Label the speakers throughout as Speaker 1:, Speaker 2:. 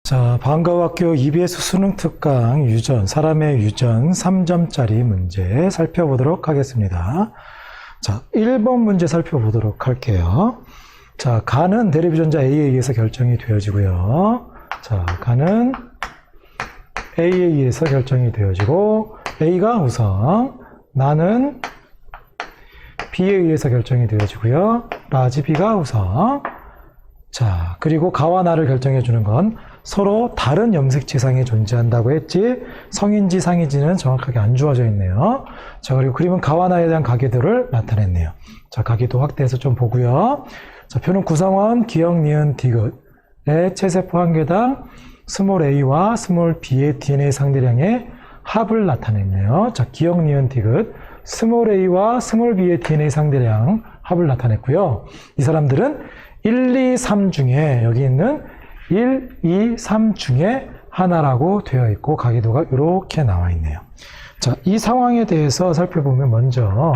Speaker 1: 자, 방과후학교 EBS 수능 특강 유전, 사람의 유전 3점짜리 문제 살펴보도록 하겠습니다. 자, 1번 문제 살펴보도록 할게요. 자, 가는 대립유전자 A에 의해서 결정이 되어지고요. 자, 가는 A에 의해서 결정이 되어지고, A가 우선, 나는 B에 의해서 결정이 되어지고요. 라지 B가 우선. 자, 그리고 가와 나를 결정해 주는 건 서로 다른 염색체상에 존재한다고 했지, 성인지 상인지는 정확하게 안 주어져 있네요. 자, 그리고 그림은 가와 나에 대한 가계도를 나타냈네요. 자, 가계도 확대해서 좀 보고요. 자, 표는 구성원, 기억, 니은, 디귿의 체세포 한 개당 스몰 a와 스몰 b의 DNA 상대량의 합을 나타냈네요. 자, 기억, 니은, 디귿, 스몰 a와 스몰 b의 DNA 상대량 합을 나타냈고요. 이 사람들은 1, 2, 3 중에 여기 있는 1, 2, 3 중에 하나라고 되어 있고 가계도가 이렇게 나와 있네요. 자, 이 상황에 대해서 살펴보면 먼저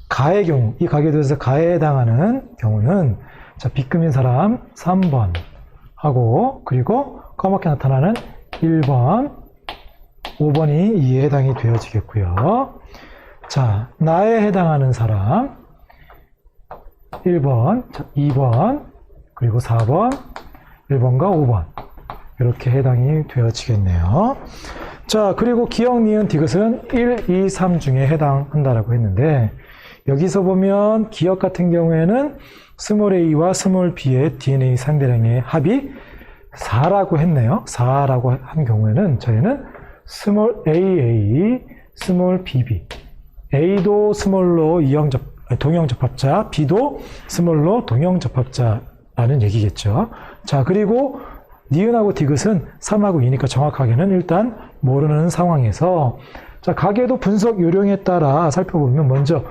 Speaker 1: 가의 경우, 이 가계도에서 가에 해당하는 경우는 자, B급인 사람 3번 하고 그리고 까맣게 나타나는 1번, 5번이 이에 해당이 되어지겠고요. 자, 나에 해당하는 사람 1번, 2번, 그리고 4번, 1번과 5번 이렇게 해당이 되어지겠네요. 자, 그리고 기억, 니은, 디귿은 1, 2, 3 중에 해당한다라고 했는데 여기서 보면 기억 같은 경우에는 스몰 a와 스몰 b의 DNA 상대량의 합이 4라고 했네요. 4라고 한 경우에는 저희는 스몰 AA, 스몰 BB, A도 스몰로 동형접합자, B도 스몰로 동형접합자라는 얘기겠죠. 자, 그리고 니은하고 디귿은 3하고 2니까 정확하게는 일단 모르는 상황에서 자, 가계도 분석 요령에 따라 살펴보면 먼저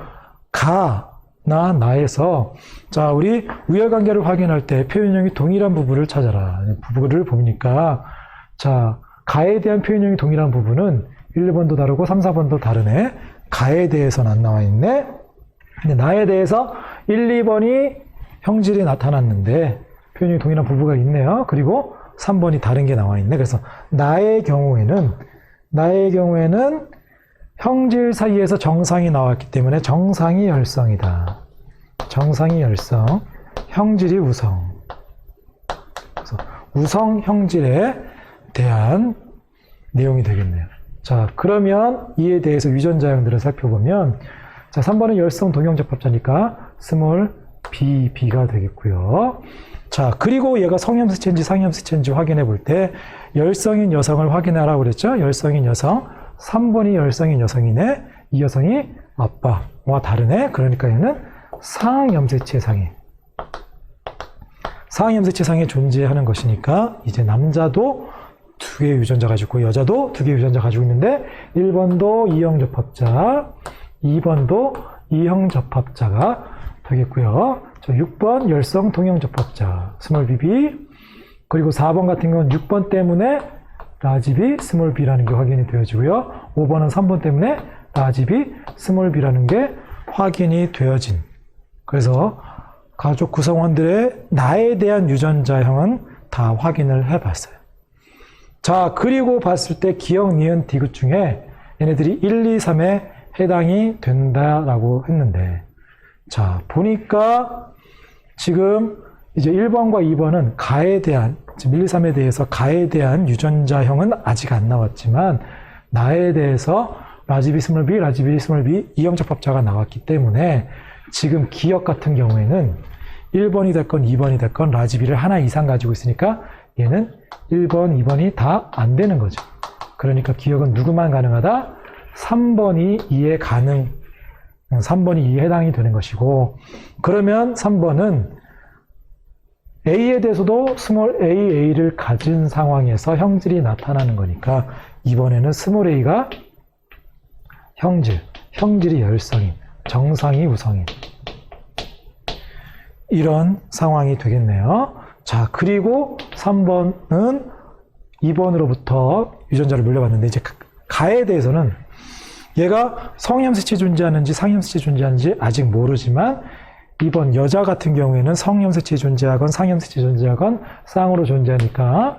Speaker 1: 가나 나에서 자, 우리 우열관계를 확인할 때 표현형이 동일한 부분을 찾아라. 부분을 보니까 자, 가에 대한 표현형이 동일한 부분은 1, 2번도 다르고 3, 4번도 다르네. 가에 대해서는 안 나와 있네. 근데 나에 대해서 1, 2번이 형질이 나타났는데 표현이 동일한 부부가 있네요. 그리고 3번이 다른 게 나와 있네. 그래서 나의 경우에는 형질 사이에서 정상이 나왔기 때문에 정상이 열성이다. 정상이 열성, 형질이 우성. 그래서 우성 형질에 대한 내용이 되겠네요. 자, 그러면 이에 대해서 유전자형들을 살펴보면 자, 3번은 열성 동형접합자니까 스몰 BB가 되겠고요. 자, 그리고 얘가 성염색체인지 상염색체인지 확인해 볼 때 열성인 여성을 확인하라고 그랬죠? 열성인 여성, 3번이 열성인 여성이네. 이 여성이 아빠와 다르네. 그러니까 얘는 상염색체상에 존재하는 것이니까 이제 남자도 2개의 유전자 가지고 있고 여자도 2개의 유전자 가지고 있는데 1번도 2형 접합자, 2번도 2형 접합자가 되겠고요. 자, 6번 열성 동형 접합자 스몰 bb, 그리고 4번 같은 건 6번 때문에 라지 b 스몰 b라는 게 확인이 되어지고요. 5번은 3번 때문에 라지 b 스몰 b라는 게 확인이 되어진. 그래서 가족 구성원들의 나에 대한 유전자형은 다 확인을 해봤어요. 자, 그리고 봤을 때 기억, 니은, 디귿 중에 얘네들이 1, 2, 3에 해당이 된다라고 했는데 자, 보니까 지금 이제 1번과 2번은 가에 대한, 지금 1, 2, 3에 대해서 가에 대한 유전자형은 아직 안 나왔지만 나에 대해서 라지비 스몰 B, 라지비 스몰 B 이형 접합자가 나왔기 때문에 지금 기억 같은 경우에는 1번이 됐건 2번이 됐건 라지비를 하나 이상 가지고 있으니까 얘는 1번, 2번이 다 안 되는 거죠. 그러니까 기억은 누구만 가능하다? 3번이 2에 3번이 2에 해당이 되는 것이고, 그러면 3번은 A에 대해서도 스몰 A를 가진 상황에서 형질이 나타나는 거니까 이번에는 스몰 A가 형질이 열성인, 정상이 우성인 이런 상황이 되겠네요. 자, 그리고 3번은 2번으로부터 유전자를 물려받는데 이제 가에 대해서는 얘가 성염색체 존재하는지 상염색체 존재하는지 아직 모르지만 2번 여자 같은 경우에는 성염색체 존재하건 상염색체 존재하건 쌍으로 존재하니까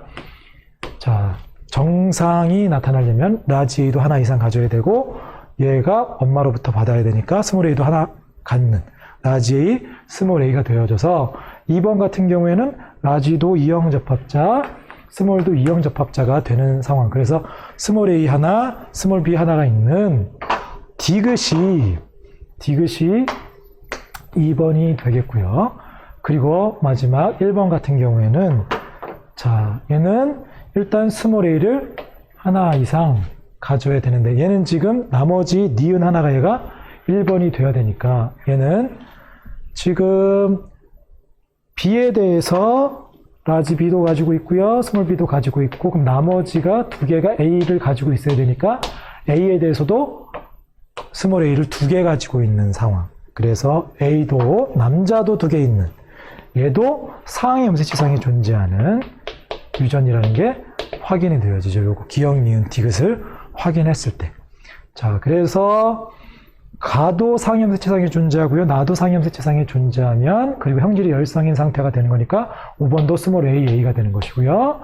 Speaker 1: 자 정상이 나타나려면 라지 A도 하나 이상 가져야 되고 얘가 엄마로부터 받아야 되니까 스몰 A도 하나 갖는 라지 A, 스몰 A가 되어져서 2번 같은 경우에는 라지도 E형 접합자, 스몰도 E형 접합자가 되는 상황. 그래서 스몰 A 하나, 스몰 B 하나가 있는 디귿이 2번이 되겠고요. 그리고 마지막 1번 같은 경우에는 자 얘는 일단 스몰 A를 하나 이상 가져야 되는데 얘는 지금 나머지 니은 하나가 얘가 1번이 돼야 되니까 얘는 지금 B에 대해서 라지 B도 가지고 있고요. 스몰 B도 가지고 있고 그럼 나머지가 두 개가 A를 가지고 있어야 되니까 A에 대해서도 스몰 A를 두 개 가지고 있는 상황. 그래서 A도 남자도 두 개 있는 얘도 상의 염색체상에 존재하는 유전이라는 게 확인이 되어지죠. 요거 기억, 니은, 디귿을 확인했을 때. 자, 그래서 가도 상염색체상에 존재하고요. 나도 상염색체상에 존재하면 그리고 형질이 열성인 상태가 되는 거니까 5번도 스몰 a, a가 되는 것이고요.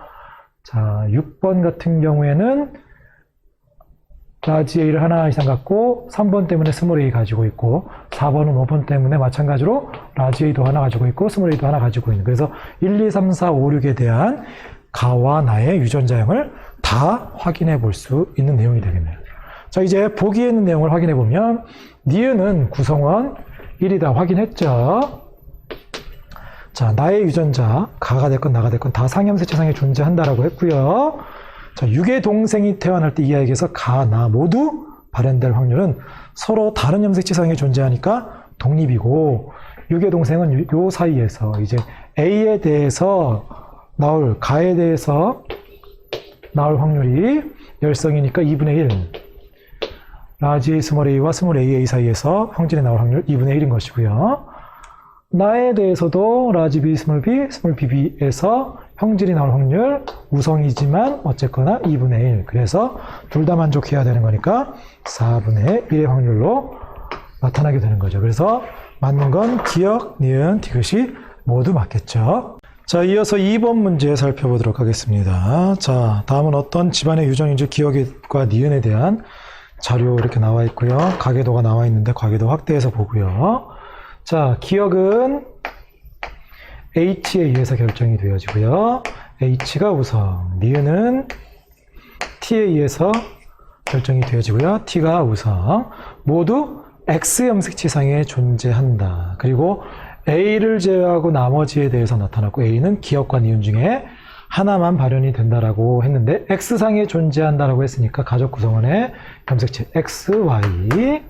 Speaker 1: 자, 6번 같은 경우에는 라지 a를 하나 이상 갖고 3번 때문에 스몰 a 가지고 있고 4번은 5번 때문에 마찬가지로 라지 a도 하나 가지고 있고 스몰 a도 하나 가지고 있는 그래서 1, 2, 3, 4, 5, 6에 대한 가와 나의 유전자형을 다 확인해 볼 수 있는 내용이 되겠네요. 자, 이제 보기에 있는 내용을 확인해 보면 니은은 구성원 1이다 확인했죠. 자, 나의 유전자 가가 됐건 나가 됐건 다 상염색체상에 존재한다라고 했고요. 자, 육의 동생이 태어날 때 이 아이에게서 가, 나 모두 발현될 확률은 서로 다른 염색체상에 존재하니까 독립이고 육의 동생은 요 사이에서 이제 A에 대해서 나올 가에 대해서 나올 확률이 열성이니까 2분의 1 라지 A, 스몰 a와 스몰 AA 사이에서 형질이 나올 확률 2분의 1인 것이고요. 나에 대해서도 라지 B, 스몰 BB에서 형질이 나올 확률 우성이지만 어쨌거나 2분의 1 그래서 둘 다 만족해야 되는 거니까 4분의 1의 확률로 나타나게 되는 거죠. 그래서 맞는 건 기억, 니은, 디귿이 모두 맞겠죠. 자, 이어서 2번 문제 살펴보도록 하겠습니다. 자, 다음은 어떤 집안의 유전인지 기억과 니은에 대한 자료 이렇게 나와 있고요. 가계도가 나와 있는데 가계도 확대해서 보고요. 자, 기억은 H에 의해서 결정이 되어지고요. H가 우성, 니은은 T에 의해서 결정이 되어지고요. T가 우성, 모두 X 염색체상에 존재한다. 그리고 A를 제외하고 나머지에 대해서 나타났고 A는 기억과 니은 중에 하나만 발현이 된다라고 했는데 X상에 존재한다라고 했으니까 가족 구성원의 염색체 XY,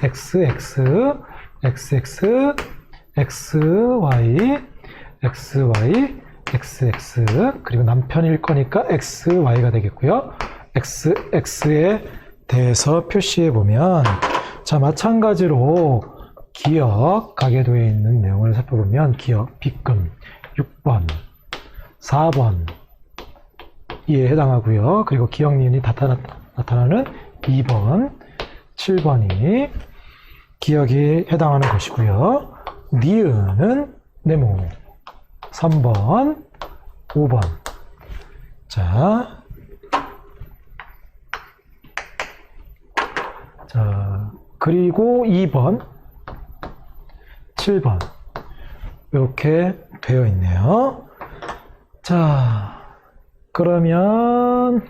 Speaker 1: XX, XX, XY, XY, XX 그리고 남편일 거니까 XY가 되겠고요. XX에 대해서 표시해 보면 자 마찬가지로 기억 가계도에 있는 내용을 살펴보면 기억 빗금 6번 4번 이에 해당하고요. 그리고 기억 니은이 나타나는 2번 7번이 기억이 해당하는 것이고요. 니은은 네모 3번 5번 자 그리고 2번 7번 이렇게 되어 있네요. 자 그러면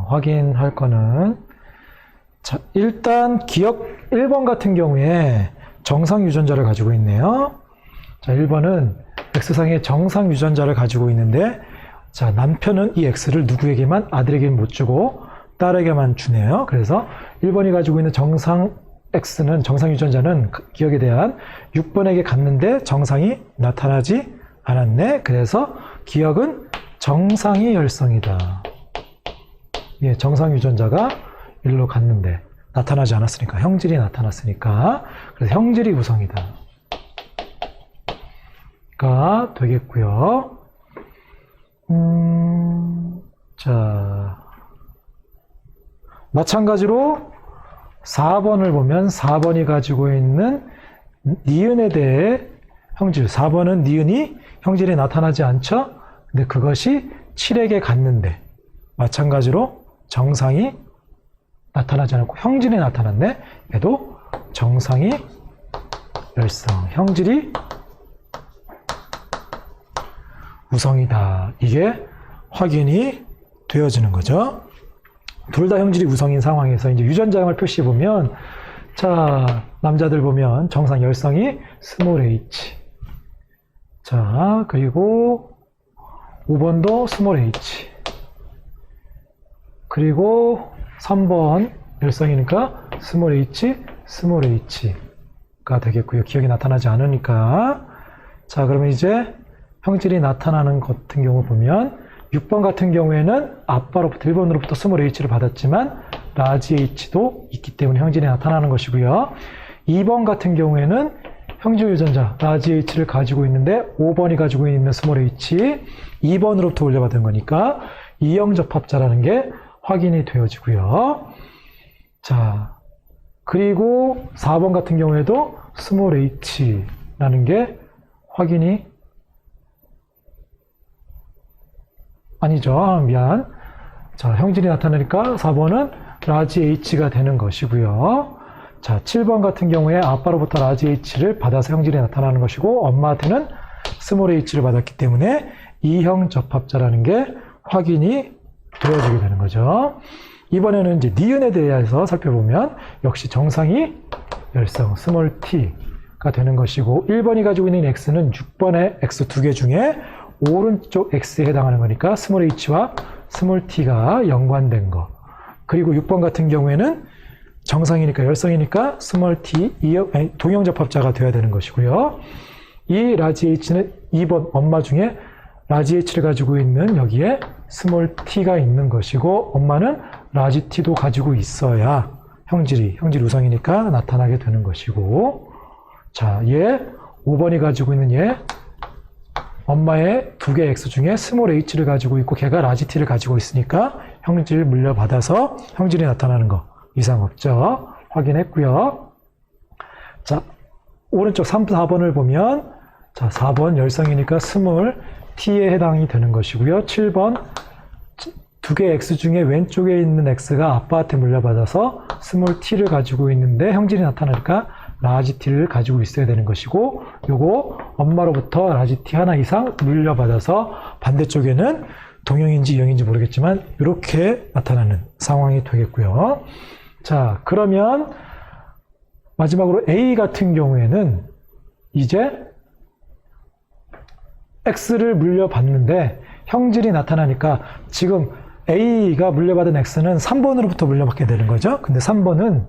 Speaker 1: 확인할 거는 자 일단 기억 1번 같은 경우에 정상 유전자를 가지고 있네요. 자 1번은 X상의 정상 유전자를 가지고 있는데 자 남편은 이 X를 누구에게만 아들에게는 못 주고 딸에게만 주네요. 그래서 1번이 가지고 있는 정상 X는 정상 유전자는 기억에 대한 6번에게 갔는데 정상이 나타나지 않았네. 그래서 기억은 정상이 열성이다. 예, 정상 유전자가 일로 갔는데 나타나지 않았으니까 형질이 나타났으니까 그래서 형질이 우성이다. 가 되겠고요. 자 마찬가지로 4번을 보면 4번이 가지고 있는 니은에 대해 형질, 4번은 니은이 형질이 나타나지 않죠? 근데 그것이 7에게 갔는데 마찬가지로 정상이 나타나지 않고 형질이 나타났네. 얘도 정상이 열성, 형질이 우성이다. 이게 확인이 되어지는 거죠. 둘 다 형질이 우성인 상황에서 이제 유전자형을 표시해 보면, 자, 남자들 보면 정상 열성이 스몰 h. 자, 그리고 5번도 스몰 h. 그리고 3번 열성이니까 스몰 h, 스몰 h가 되겠고요. 기억이 나타나지 않으니까. 자, 그러면 이제 형질이 나타나는 것 같은 경우 보면 6번 같은 경우에는 아빠로부터 1번으로부터 스몰 h를 받았지만 라지 h도 있기 때문에 형질이 나타나는 것이고요. 2번 같은 경우에는 형질 유전자 라지 h를 가지고 있는데 5번이 가지고 있는 스몰 h 2번으로부터 물려받은 거니까 이형 접합자라는 게 확인이 되어지고요. 자, 그리고 4번 같은 경우에도 스몰 h라는 게 확인이 아니죠. 미안. 자, 형질이 나타나니까 4번은 라지 h가 되는 것이고요. 자, 7번 같은 경우에 아빠로부터 라지 h를 받아서 형질이 나타나는 것이고 엄마한테는 스몰 h를 받았기 때문에 이형 접합자라는 게 확인이 되어지게 되는 거죠. 이번에는 이제 니은에 대해서 살펴보면 역시 정상이 열성 스몰 t가 되는 것이고 1번이 가지고 있는 x는 6번의 x 두 개 중에 오른쪽 x에 해당하는 거니까 스몰 h와 스몰 t가 연관된 거. 그리고 6번 같은 경우에는 정상이니까 열성이니까 스몰 t 동형 접합자가 되어야 되는 것이고요. 이 라지 h는 2번 엄마 중에 라지 h를 가지고 있는 여기에 스몰 t가 있는 것이고 엄마는 라지 t도 가지고 있어야 형질 우성이니까 나타나게 되는 것이고, 자, 얘 5번이 가지고 있는 얘 엄마의 두 개 x 중에 스몰 h를 가지고 있고 걔가 라지 t를 가지고 있으니까 형질 물려받아서 형질이 나타나는 거 이상 없죠. 확인했고요. 자, 오른쪽 3, 4번을 보면 자, 4번 열성이니까 스몰 t에 해당이 되는 것이고요. 7번 두 개 x 중에 왼쪽에 있는 x가 아빠한테 물려받아서 스몰 t를 가지고 있는데 형질이 나타나니까 라지 t를 가지고 있어야 되는 것이고, 요거 엄마로부터 라지 t 하나 이상 물려받아서 반대쪽에는 동형인지 이형인지 모르겠지만 이렇게 나타나는 상황이 되겠고요. 자, 그러면 마지막으로 A 같은 경우에는 이제 X를 물려받는데 형질이 나타나니까 지금 A가 물려받은 X는 3번으로부터 물려받게 되는 거죠. 근데 3번은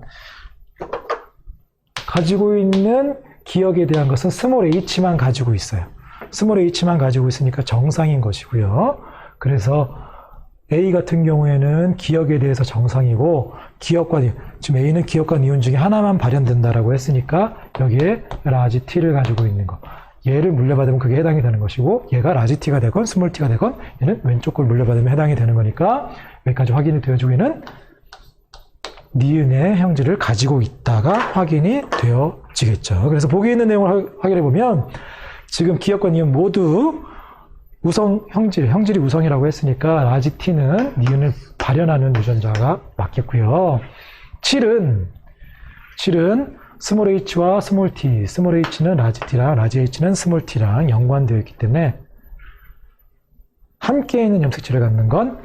Speaker 1: 가지고 있는 기억에 대한 것은 스몰 h만 가지고 있어요. 스몰 h만 가지고 있으니까 정상인 것이고요. 그래서 A 같은 경우에는 기억에 대해서 정상이고 기억과 지금 A는 기억과 니은 중에 하나만 발현된다라고 했으니까 여기에 라지 t를 가지고 있는 거. 얘를 물려받으면 그게 해당이 되는 것이고 얘가 라지 t가 되건 스몰 t가 되건 얘는 왼쪽 걸 물려받으면 해당이 되는 거니까 여기까지 확인이 되어지고 있는 니은의 형질을 가지고 있다가 확인이 되어지겠죠. 그래서 보기 있는 내용을 확인해 보면 지금 기억과 니은 모두 우성 형질이 우성이라고 했으니까 라지 t는 니은을 발현하는 유전자가 맞겠고요. 7은 스몰 h와 스몰 t, 스몰 h는 라지 t랑 라지 h는 스몰 t랑 연관되어 있기 때문에 함께 있는 염색체를 갖는 건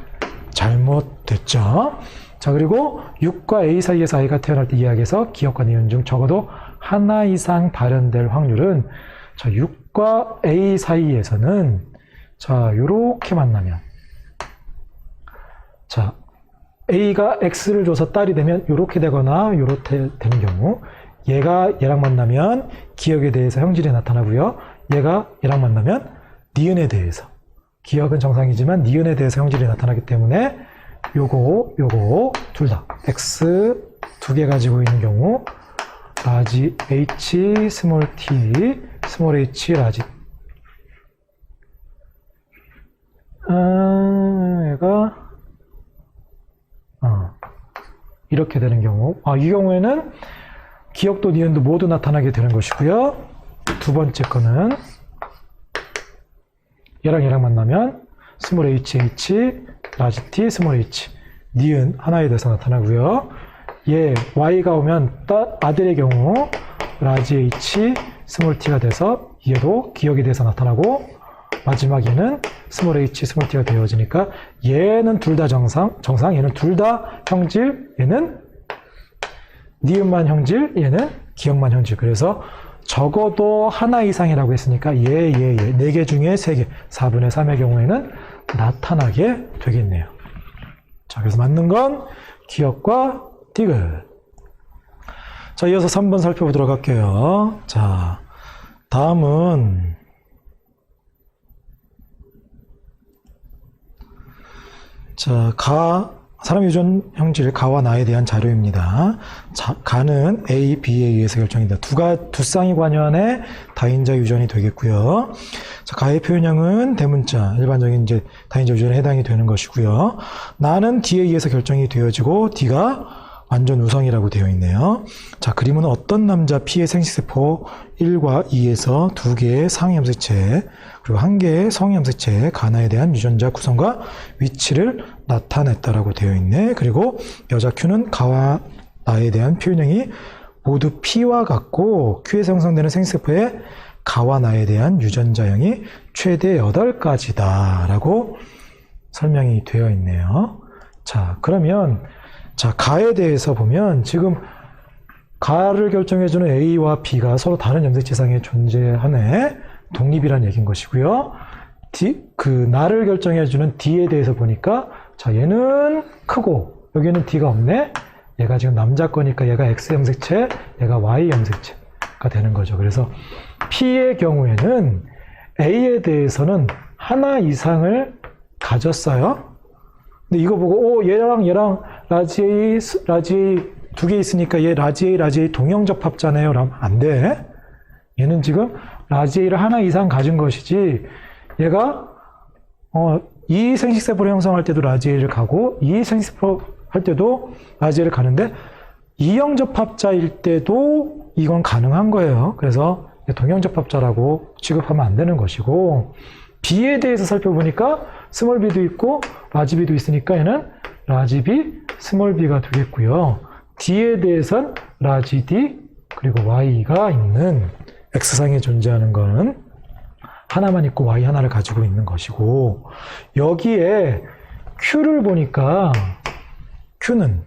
Speaker 1: 잘못됐죠. 자, 그리고 6과 A 사이에서 아이가 태어날 때 이야기해서 기억과 니은 중 적어도 하나 이상 발현될 확률은 자, 6과 A 사이에서는 자, 요렇게 만나면 자, A가 X를 줘서 딸이 되면 요렇게 되거나 요렇게 되는 경우 얘가 얘랑 만나면 기억에 대해서 형질이 나타나고요. 얘가 얘랑 만나면 니은에 대해서 기억은 정상이지만 니은에 대해서 형질이 나타나기 때문에 요거 둘 다 X 두 개 가지고 있는 경우 라지 H 스몰 t 스몰 h 라지 얘가 이렇게 되는 경우 이 경우에는 기억도 니은도 모두 나타나게 되는 것이고요. 두 번째 거는 얘랑 만나면 스몰 h, 라지 t, 스몰 h, 니은 하나에 대해서 나타나고요. 얘 y가 오면 아들의 경우 라지 h, 스몰 t가 돼서 얘도 기억에 대해서 나타나고, 마지막 얘는 스몰 h, 스몰 t가 되어지니까 얘는 둘 다 정상, 얘는 둘 다 형질, 얘는 니은만 형질, 얘는 기억만 형질. 그래서 적어도 하나 이상이라고 했으니까 네 개 중에 3개, 4분의 3의 경우에는 나타나게 되겠네요. 자, 그래서 맞는 건 기억과 디귿. 자, 이어서 3번 살펴보도록 할게요. 자, 다음은 자, 사람 유전 형질 가와 나에 대한 자료입니다. 자, 가는 A, B에 의해서 결정된다. 두 쌍이 관여한의 다인자 유전이 되겠고요. 자, 가의 표현형은 대문자, 일반적인 이제 다인자 유전에 해당이 되는 것이고요. 나는 D에 의해서 결정이 되어지고 D가 완전 우성이라고 되어 있네요. 자, 그림은 어떤 남자 P의 생식세포 1과 2에서 2개의 상위 염색체, 그리고 1개의 성위 염색체, 가나에 대한 유전자 구성과 위치를 나타냈다라고 되어 있네. 그리고 여자 Q는 가와 나에 대한 표현형이 모두 P와 같고, Q에서 형성되는 생식세포의 가와 나에 대한 유전자형이 최대 8가지다 라고 설명이 되어 있네요. 자, 그러면 자, 가에 대해서 보면 지금 가를 결정해주는 A와 B가 서로 다른 염색체상에 존재하네. 독립이라는 얘기인 것이고요. 나를 결정해주는 D에 대해서 보니까 자, 얘는 크고 여기는 D가 없네. 얘가 지금 남자 거니까 얘가 X 염색체, 얘가 Y 염색체가 되는 거죠. 그래서 P의 경우에는 A에 대해서는 하나 이상을 가졌어요. 근데 이거 보고 얘랑 라지 A 2개 있으니까 얘 라지 A 동형접합자네요. 라면 안 돼. 얘는 지금 라지 A를 하나 이상 가진 것이지, 얘가 이 생식세포를 형성할 때도 라지 A를 가고 이 생식세포 할 때도 라지 A를 가는데 이형접합자일 때도 이건 가능한 거예요. 그래서 동형접합자라고 취급하면 안 되는 것이고, B에 대해서 살펴보니까 스몰 b도 있고 라지 b도 있으니까 얘는 라지 b, 스몰 b가 되겠고요. D에 대해서는 라지 d, 그리고 y가 있는, X상에 존재하는 거는 하나만 있고 Y 하나를 가지고 있는 것이고, 여기에 Q를 보니까 Q는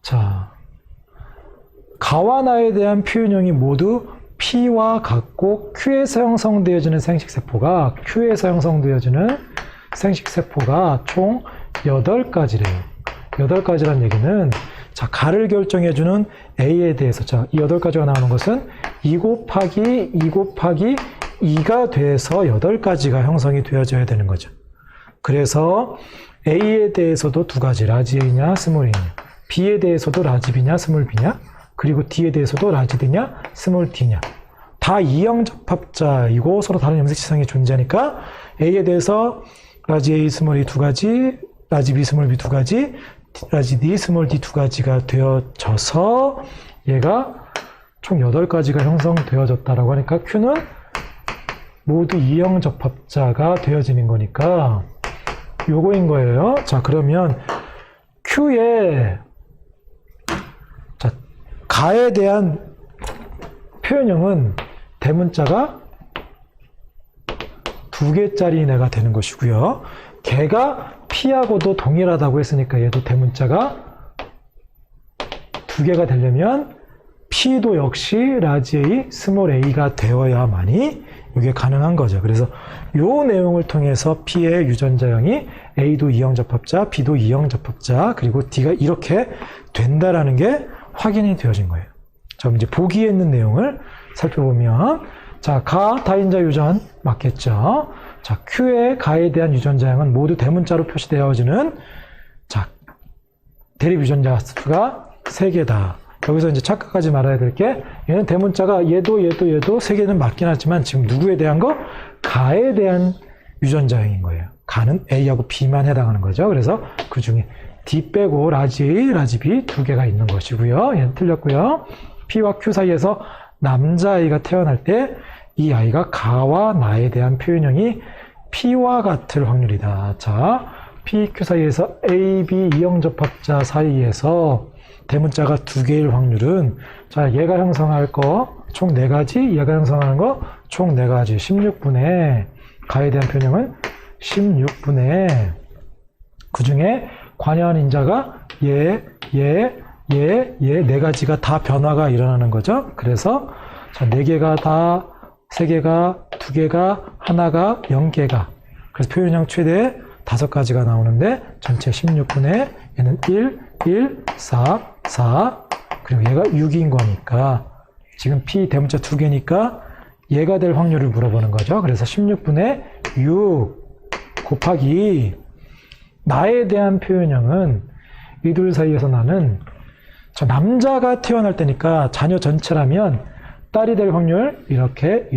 Speaker 1: 자, 가와 나에 대한 표현형이 모두 P와 같고 Q에서 형성되어지는 생식세포가 총 8가지래요. 8가지란 얘기는 자, 가를 결정해주는 A에 대해서 자, 이 8가지가 나오는 것은 2 곱하기 2가 돼서 8가지가 형성이 되어져야 되는 거죠. 그래서 A에 대해서도 2가지, 라지 A냐, 스몰 A냐, B에 대해서도 라지 B냐, 스몰 B냐, 그리고 D에 대해서도 라지 D냐, 스몰 D냐, 다 이형접합자이고 서로 다른 염색체상이 존재하니까 A에 대해서 라지 A, 스몰 A 2가지, 라지 B, 스몰 B 2가지, 라지 D, 스몰 D 2가지가 되어져서 얘가 총 8가지가 형성되어졌다라고 하니까 Q는 모두 이형접합자가 되어지는 거니까 요거인 거예요. 자, 그러면 Q의 자, 가에 대한 표현형은 대문자가 2개짜리 애가 되는 것이고요. 걔가 P하고도 동일하다고 했으니까 얘도 대문자가 2개가 되려면 P도 역시 라지 A, 스몰 A가 되어야만이 이게 가능한 거죠. 그래서 요 내용을 통해서 P의 유전자형이 A도 이형접합자, B도 이형접합자, 그리고 D가 이렇게 된다라는 게 확인이 되어진 거예요. 자, 그럼 이제 보기에 있는 내용을 살펴보면 자, 가 다인자 유전 맞겠죠? 자, Q의 가에 대한 유전자형은 모두 대문자로 표시되어지는 자, 대립 유전자 수가 3개다. 여기서 이제 착각하지 말아야 될 게, 얘는 대문자가 얘도 3개는 맞긴 하지만 지금 누구에 대한 거? 가에 대한 유전자형인 거예요. 가는 A하고 B만 해당하는 거죠. 그래서 그 중에 D 빼고 라지 A, 라지 B 두 개가 있는 것이고요. 얘는 틀렸고요. P와 Q 사이에서 남자아이가 태어날 때 이 아이가 가와 나에 대한 표현형이 P와 같을 확률이다. 자, P, Q 사이에서 A, B 이형접합자 사이에서 대문자가 두 개일 확률은 자, 얘가 형성할 거 총 4가지, 얘가 형성하는 거 총 4가지, 16분의 가에 대한 표현형은 16분의 그 중에 관여한 인자가 얘, 4가지가 다 변화가 일어나는 거죠. 그래서 자, 4개가 다 3개가, 2개가, 하나가, 0개가. 그래서 표현형 최대 5가지가 나오는데 전체 16분의 얘는 1, 4, 그리고 얘가 6인 거니까 지금 P 대문자 2개니까 얘가 될 확률을 물어보는 거죠. 그래서 16분의 6 곱하기 나에 대한 표현형은 이 둘 사이에서 나는 저 남자가 태어날 때니까 자녀 전체라면 딸이 될 확률 이렇게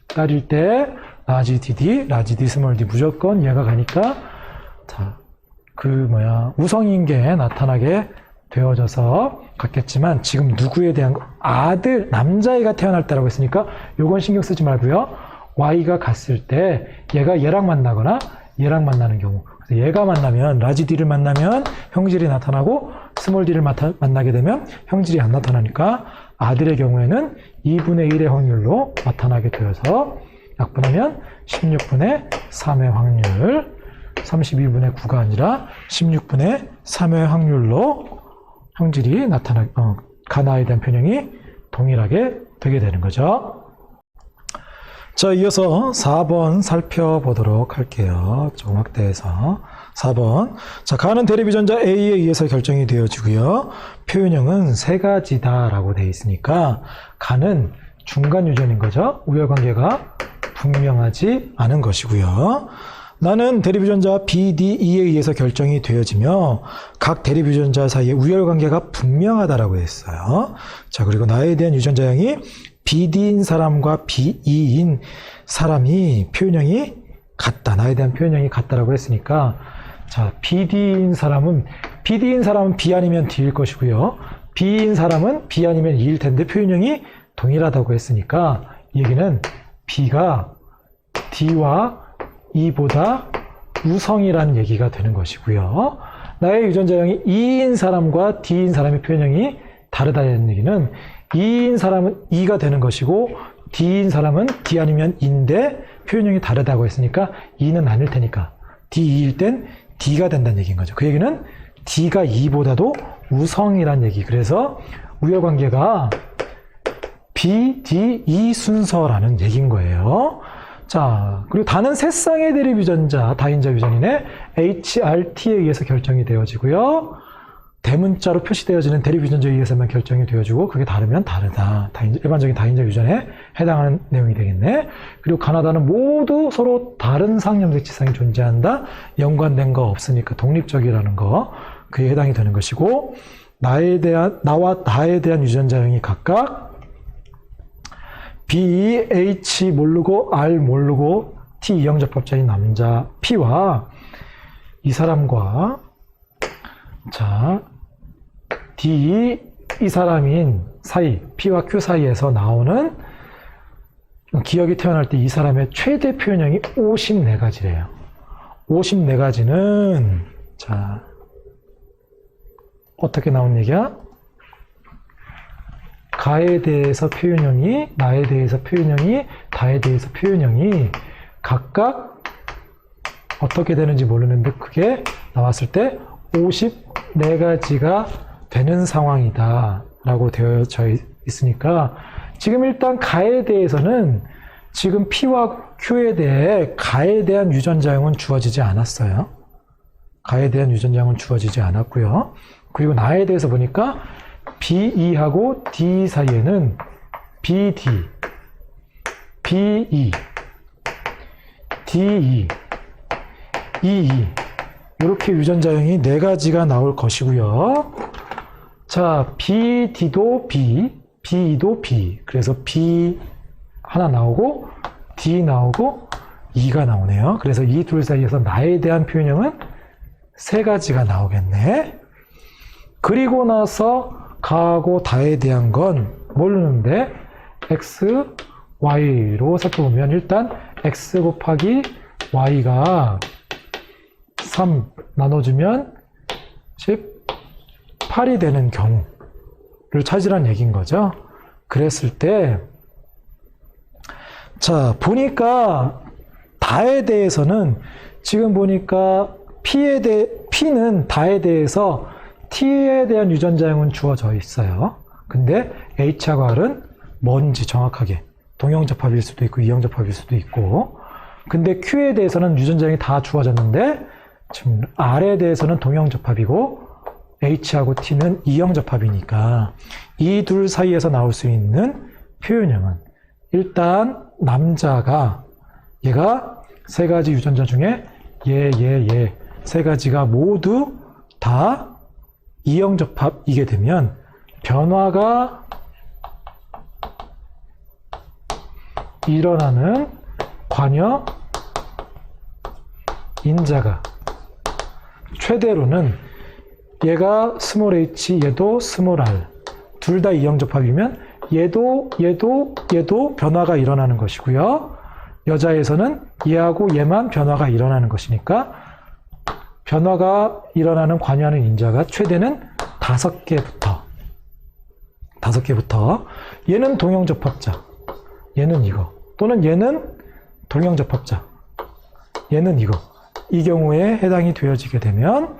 Speaker 1: 딸일 때 라지 DD, 라지 D 스몰 D 무조건 얘가 가니까 자, 우성인 게 나타나게 되어져서 갔겠지만 지금 누구에 대한 아들, 남자애가 태어날 때라고 했으니까 요건 신경 쓰지 말고요. Y가 갔을 때 얘가 얘랑 만나거나 얘랑 만나는 경우 그래서 얘가 만나면 라지 D를 만나면 형질이 나타나고 스몰 D를 만나게 되면 형질이 안 나타나니까 아들의 경우에는 2분의 1의 확률로 나타나게 되어서 약분하면 16분의 3의 확률 32분의 9가 아니라 16분의 3의 확률로 형질이 가나에 대한 표현형이 동일하게 되게 되는 거죠. 자, 이어서 4번 살펴보도록 할게요. 좀 확대해서 4번. 자, 가는 대립유전자 A에 의해서 결정이 되어지고요. 표현형은 3가지다 라고 되어 있으니까 가는 중간 유전인 거죠. 우열관계가 분명하지 않은 것이고요. 나는 대립유전자 B, D, E에 의해서 결정이 되어지며 각 대립유전자 사이의 우열관계가 분명하다라고 했어요. 자, 그리고 나에 대한 유전자형이 BD인 사람과 BE인 사람이 표현형이 같다. 나에 대한 표현형이 같다라고 했으니까 자, BD인 사람은 B 아니면 D일 것이고요. B인 사람은 B 아니면 E일 텐데 표현형이 동일하다고 했으니까 이 얘기는 B가 D와 E보다 우성이라는 얘기가 되는 것이고요. 나의 유전자형이 E인 사람과 D인 사람의 표현형이 다르다는 얘기는 E인 사람은 E가 되는 것이고 D인 사람은 D 아니면 E인데 표현형이 다르다고 했으니까 E는 아닐 테니까 D, E일 땐 D가 된다는 얘기인 거죠. 그 얘기는 D가 E보다도 우성이란 얘기. 그래서 우열관계가 B, D, E 순서라는 얘기인 거예요. 자, 그리고 다는 세 쌍의 대립 유전자, 다인자 유전인의 HRT에 의해서 결정이 되어지고요. 대문자로 표시되어지는 대립 유전자에 의해서만 결정이 되어지고 그게 다르면 다르다. 일반적인 다인자 유전에 해당하는 내용이 되겠네. 그리고 가나다는 모두 서로 다른 상염색 지상이 존재한다. 연관된 거 없으니까 독립적이라는 거 그에 해당이 되는 것이고 나와 나에 대한 유전자형이 각각 B, H 모르고 R 모르고 T 이형접합자인 남자 P와 이 사람과 자 D 이 사람인 사이 P와 Q 사이에서 나오는 기억이 태어날 때 이 사람의 최대 표현형이 54가지래요. 54가지는 자 어떻게 나온 얘기야? 가에 대해서 표현형이, 나에 대해서 표현형이, 다에 대해서 표현형이 각각 어떻게 되는지 모르는데 그게 나왔을 때 54가지가 되는 상황이다 라고 되어져 있으니까 지금 일단 가에 대해서는 지금 P와 Q에 대해 가에 대한 유전자형은 주어지지 않았어요. 가에 대한 유전자형은 주어지지 않았고요. 그리고 나에 대해서 보니까 BE하고 D 사이에는 BD, BE, DE, EE 이렇게 유전자형이 4가지가 나올 것이고요. 자, BD도 B, BE도 B. 그래서 B 하나 나오고 D 나오고 E가 나오네요. 그래서 이 둘 사이에서 나에 대한 표현형은 세 가지가 나오겠네. 그리고 나서 가하고 다에 대한 건 모르는데 x, y로 살펴보면 일단 x 곱하기 y가 3 나눠주면 18이 되는 경우를 찾으란 얘기인 거죠. 그랬을 때 자, 보니까 다에 대해서는 지금 보니까 P는 다에 대해서 T에 대한 유전자형은 주어져 있어요. 근데 H하고 R은 뭔지 정확하게 동형접합일 수도 있고 이형접합일 수도 있고, 근데 Q에 대해서는 유전자형이 다 주어졌는데 지금 R에 대해서는 동형접합이고 H하고 T는 이형접합이니까 이 둘 사이에서 나올 수 있는 표현형은 일단 남자가 얘가 세 가지 유전자 중에 얘 세 가지가 모두 다 이형접합이게 되면 변화가 일어나는 관여 인자가 최대로는 얘가 스몰 h, 얘도 스몰 r 둘 다 이형접합이면 얘도 변화가 일어나는 것이고요. 여자에서는 얘하고 얘만 변화가 일어나는 것이니까 변화가 일어나는 관여하는 인자가 최대는 5개부터 얘는 동형접합자, 얘는 이거, 또는 얘는 동형접합자, 얘는 이거, 이 경우에 해당이 되어지게 되면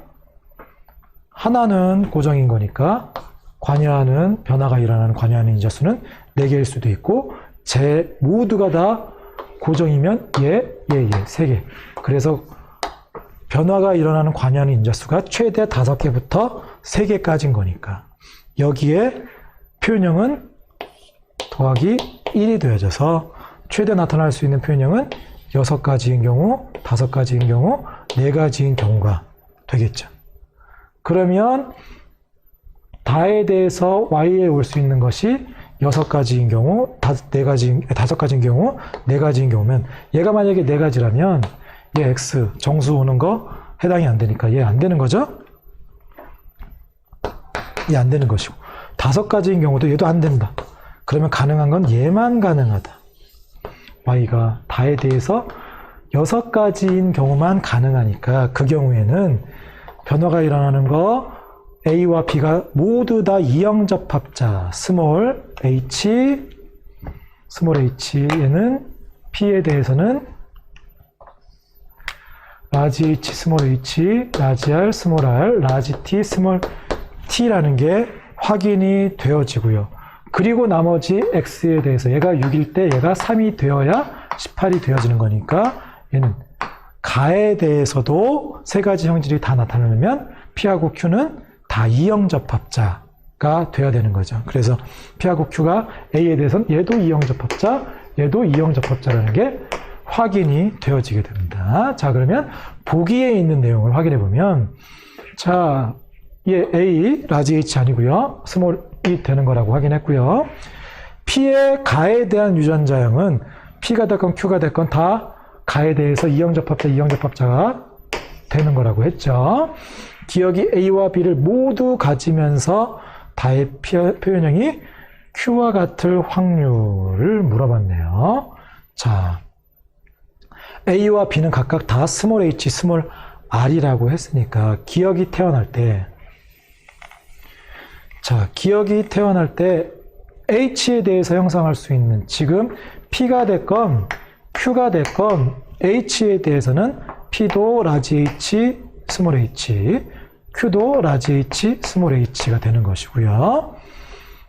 Speaker 1: 하나는 고정인 거니까 관여하는 변화가 일어나는 관여하는 인자수는 4개일 수도 있고 모두가 다 고정이면 얘 3개. 그래서 변화가 일어나는 관여하는 인자수가 최대 5개부터 3개까지인 거니까 여기에 표현형은 더하기 1이 되어져서 최대 나타날 수 있는 표현형은 6가지인 경우, 5가지인 경우, 4가지인 경우가 되겠죠. 그러면 다에 대해서 y에 올 수 있는 것이 6가지인 경우, 5가지인 경우, 4가지인 경우면 얘가 만약에 4가지라면 얘 x 정수 오는 거 해당이 안 되니까 얘 안 되는 거죠? 얘 안 되는 것이고 5가지인 경우도 얘도 안 된다. 그러면 가능한 건 얘만 가능하다. y가 다에 대해서 6가지인 경우만 가능하니까 그 경우에는 변화가 일어나는 거 A와 B가 모두 다 이형접합자 스몰 h에는 P에 대해서는 라지 h 스몰 h, 라지 r 스몰 r, 라지 t 스몰 t라는 게 확인이 되어지고요. 그리고 나머지 x에 대해서 얘가 6일 때 얘가 3이 되어야 18이 되어지는 거니까 얘는 가에 대해서도 세 가지 형질이 다 나타나면 P하고 Q는 다 이형접합자가 되어야 되는 거죠. 그래서 P하고 Q가 A에 대해서는 얘도 이형접합자, 얘도 이형접합자라는 게 확인이 되어지게 됩니다. 자, 그러면 보기에 있는 내용을 확인해 보면, 자, 얘 A, 라지 H 아니고요. 스몰이 되는 거라고 확인했고요. P의 가에 대한 유전자형은 P가 됐건 Q가 됐건 다 가에 대해서 이형접합자가 되는 거라고 했죠. 기억이 A와 B를 모두 가지면서 다의 표현형이 Q와 같을 확률을 물어봤네요. 자, A와 B는 각각 다 스몰 h, 스몰 r이라고 했으니까 기억이 태어날 때, 자, 기억이 태어날 때 h에 대해서 형성할 수 있는 지금 P가 됐건 Q가 됐건 h에 대해서는 P도 라지 h, 스몰 h, Q도 라지 h, 스몰 h가 되는 것이고요.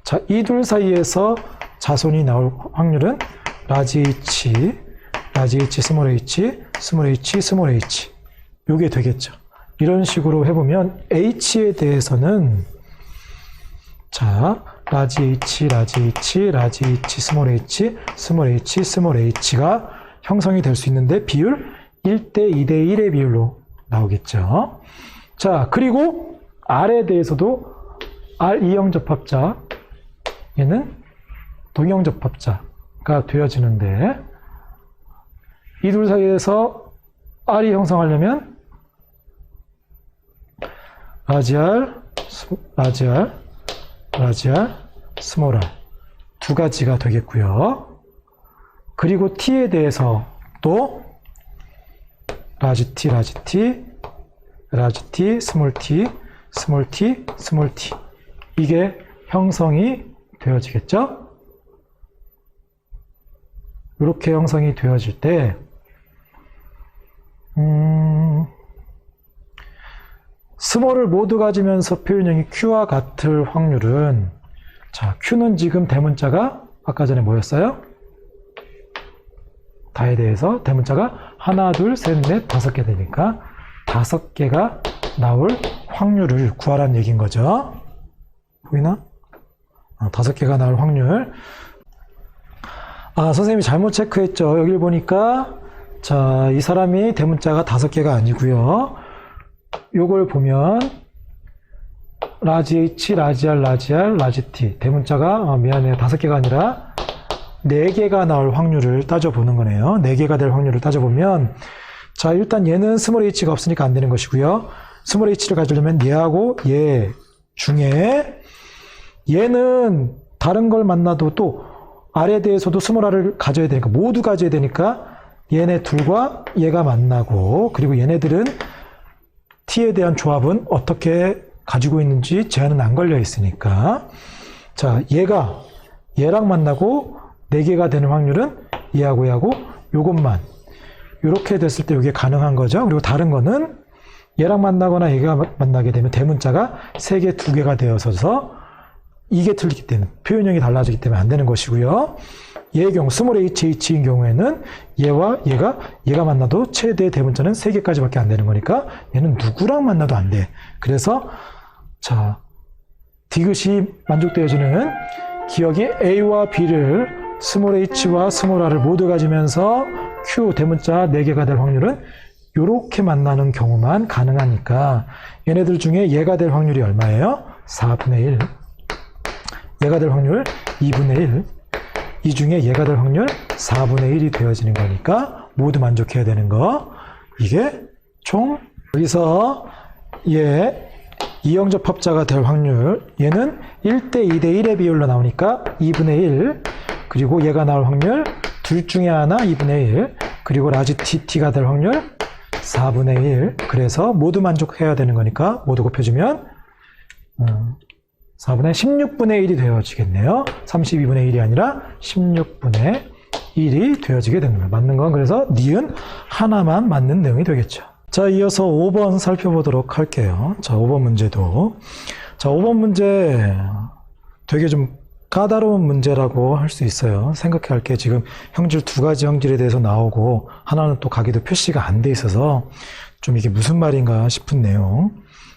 Speaker 1: 자, 이 둘 사이에서 자손이 나올 확률은 라지 h, 스몰 h, 스몰 h, 스몰 h 요게 되겠죠. 이런 식으로 해보면 h에 대해서는 자, 라지 h, 스몰 h, 스몰 h가 형성이 될 수 있는데 비율 1대 2대 1의 비율로 나오겠죠. 자, 그리고 R에 대해서도 R 이형접합자, 얘는 동형접합자가 되어지는데 이 둘 사이에서 R이 형성하려면 라지알, 스몰 r 두 가지가 되겠고요. 그리고 t에 대해서 또 라지 t, 스몰 t, 이게 형성이 되어지겠죠? 이렇게 형성이 되어질 때 스몰을 모두 가지면서 표현형이 Q와 같을 확률은, 자, Q는 지금 대문자가 아까 전에 뭐였어요? 다에 대해서 대문자가 하나, 둘, 셋, 넷, 5개 되니까 5개가 나올 확률을 구하라는 얘기인 거죠. 보이나? 5개가 나올 확률. 선생님이 잘못 체크했죠. 여기 보니까, 자, 이 사람이 대문자가 5개가 아니고요. 요걸 보면 라지 H, 라지 R, 라지 T 대문자가 미안해요. 5개가 아니라 4개가 나올 확률을 따져보는 거네요. 4개가 될 확률을 따져보면, 자, 일단 얘는 스몰 h가 없으니까 안 되는 것이고요. 스몰 h를 가지려면 얘하고 얘 중에 얘는 다른 걸 만나도 또 R에 대해서도 스몰 r을 가져야 되니까, 모두 가져야 되니까 얘네 둘과 얘가 만나고, 그리고 얘네들은 t에 대한 조합은 어떻게 가지고 있는지 제한은 안 걸려 있으니까, 자, 얘가 얘랑 만나고 4개가 되는 확률은 얘하고 얘하고 요것만, 이렇게 됐을 때 이게 가능한 거죠. 그리고 다른 거는 얘랑 만나거나 얘가 만나게 되면 대문자가 3개, 2개가 되어서 이게 틀리기 때문에, 표현형이 달라지기 때문에 안 되는 것이고요. 얘의 경우 스몰 hh인 경우에는 얘와 얘가 만나도 최대 대문자는 3개까지밖에 안 되는 거니까 얘는 누구랑 만나도 안 돼. 그래서 자, 디귿이 만족되어지는 기억이 A와 B를 스몰 h와 스몰 r을 모두 가지면서 Q 대문자 4개가 될 확률은 이렇게 만나는 경우만 가능하니까, 얘네들 중에 얘가 될 확률이 얼마예요? 4분의 1. 얘가 될 확률 2분의 1. 이 중에 얘가 될 확률 4분의 1이 되어지는 거니까 모두 만족해야 되는 거. 이게 총, 여기서 얘 이형접합자가 될 확률, 얘는 1대 2대 1의 비율로 나오니까 2분의 1, 그리고 얘가 나올 확률 둘 중에 하나 2분의 1, 그리고 라지 t가 될 확률 4분의 1. 그래서 모두 만족해야 되는 거니까 모두 곱해주면 4분의 16분의 1이 되어지겠네요. 32분의 1이 아니라 16분의 1이 되어지게 됩니다. 맞는 건 그래서 니은 하나만 맞는 내용이 되겠죠. 자, 이어서 5번 살펴보도록 할게요. 자, 5번 문제도. 자, 5번 문제 되게 좀 까다로운 문제라고 할 수 있어요. 생각할 게 지금 형질 2가지 형질에 대해서 나오고, 하나는 또 가계도 표시가 안 돼 있어서 좀 이게 무슨 말인가 싶은 내용.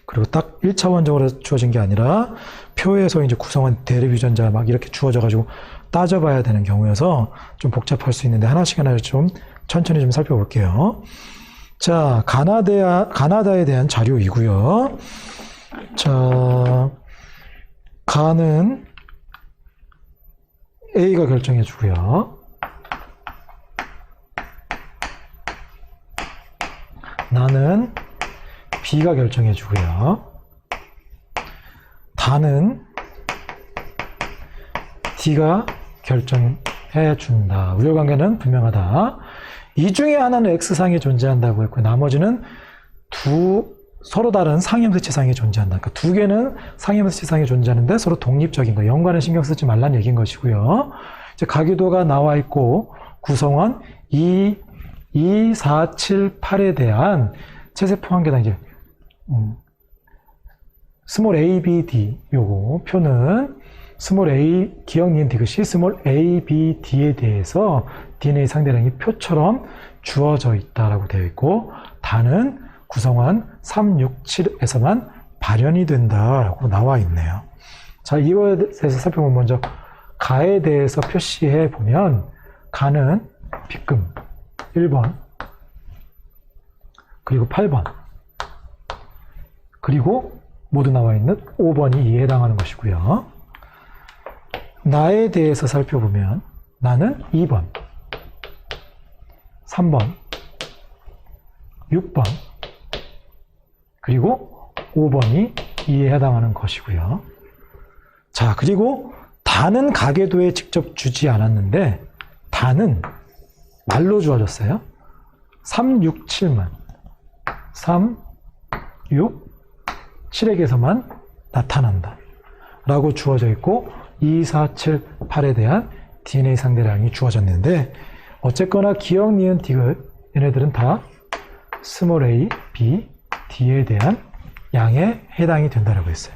Speaker 1: 그리고 딱 1차원적으로 주어진 게 아니라 표에서 이제 구성한 대립유전자 막 이렇게 주어져가지고 따져봐야 되는 경우여서 좀 복잡할 수 있는데, 하나씩 좀 천천히 좀 살펴볼게요. 자, 가나다에 대한 자료이고요. 자, 가는 A가 결정해 주고요. 나는 B가 결정해 주고요. 다는 D가 결정해 준다. 우열관계는 분명하다. 이 중에 하나는 X상에 존재한다고 했고, 나머지는 서로 다른 상형수치상에 존재한다. 그러니까 2개는 상형수치상에 존재하는데 서로 독립적인 거, 연관은 신경 쓰지 말라는 얘기인 것이고요. 이제 가계도가 나와 있고, 구성원 2, 4, 7, 8에 대한 체세포 한계당 이제 스몰 a, b, d 요거 표는 스몰 a, 기억 니은 디귿이 스몰 a, b, d에 대해서 DNA 상대량이 표처럼 주어져 있다라고 되어 있고, 다는 구성원 3, 6, 7에서만 발현이 된다라고 나와 있네요. 자, 이거에 대해서 살펴보면 먼저 가에 대해서 표시해 보면, 가는 빗금 1번, 그리고 8번, 그리고 모두 나와 있는 5번이 이에 해당하는 것이고요. 나에 대해서 살펴보면 나는 2번, 3번, 6번, 그리고 5번이 이에 해당하는 것이고요. 자, 그리고 다는 가계도에 직접 주지 않았는데 다는 말로 주어졌어요. 3, 6, 7만 3, 6, 7에게서만 나타난다 라고 주어져 있고 2, 4, 7, 8에 대한 DNA 상대량이 주어졌는데 어쨌거나 기억, 니은, 디귿 얘네들은 다 스몰 a, b, d에 대한 양에 해당이 된다라고 했어요.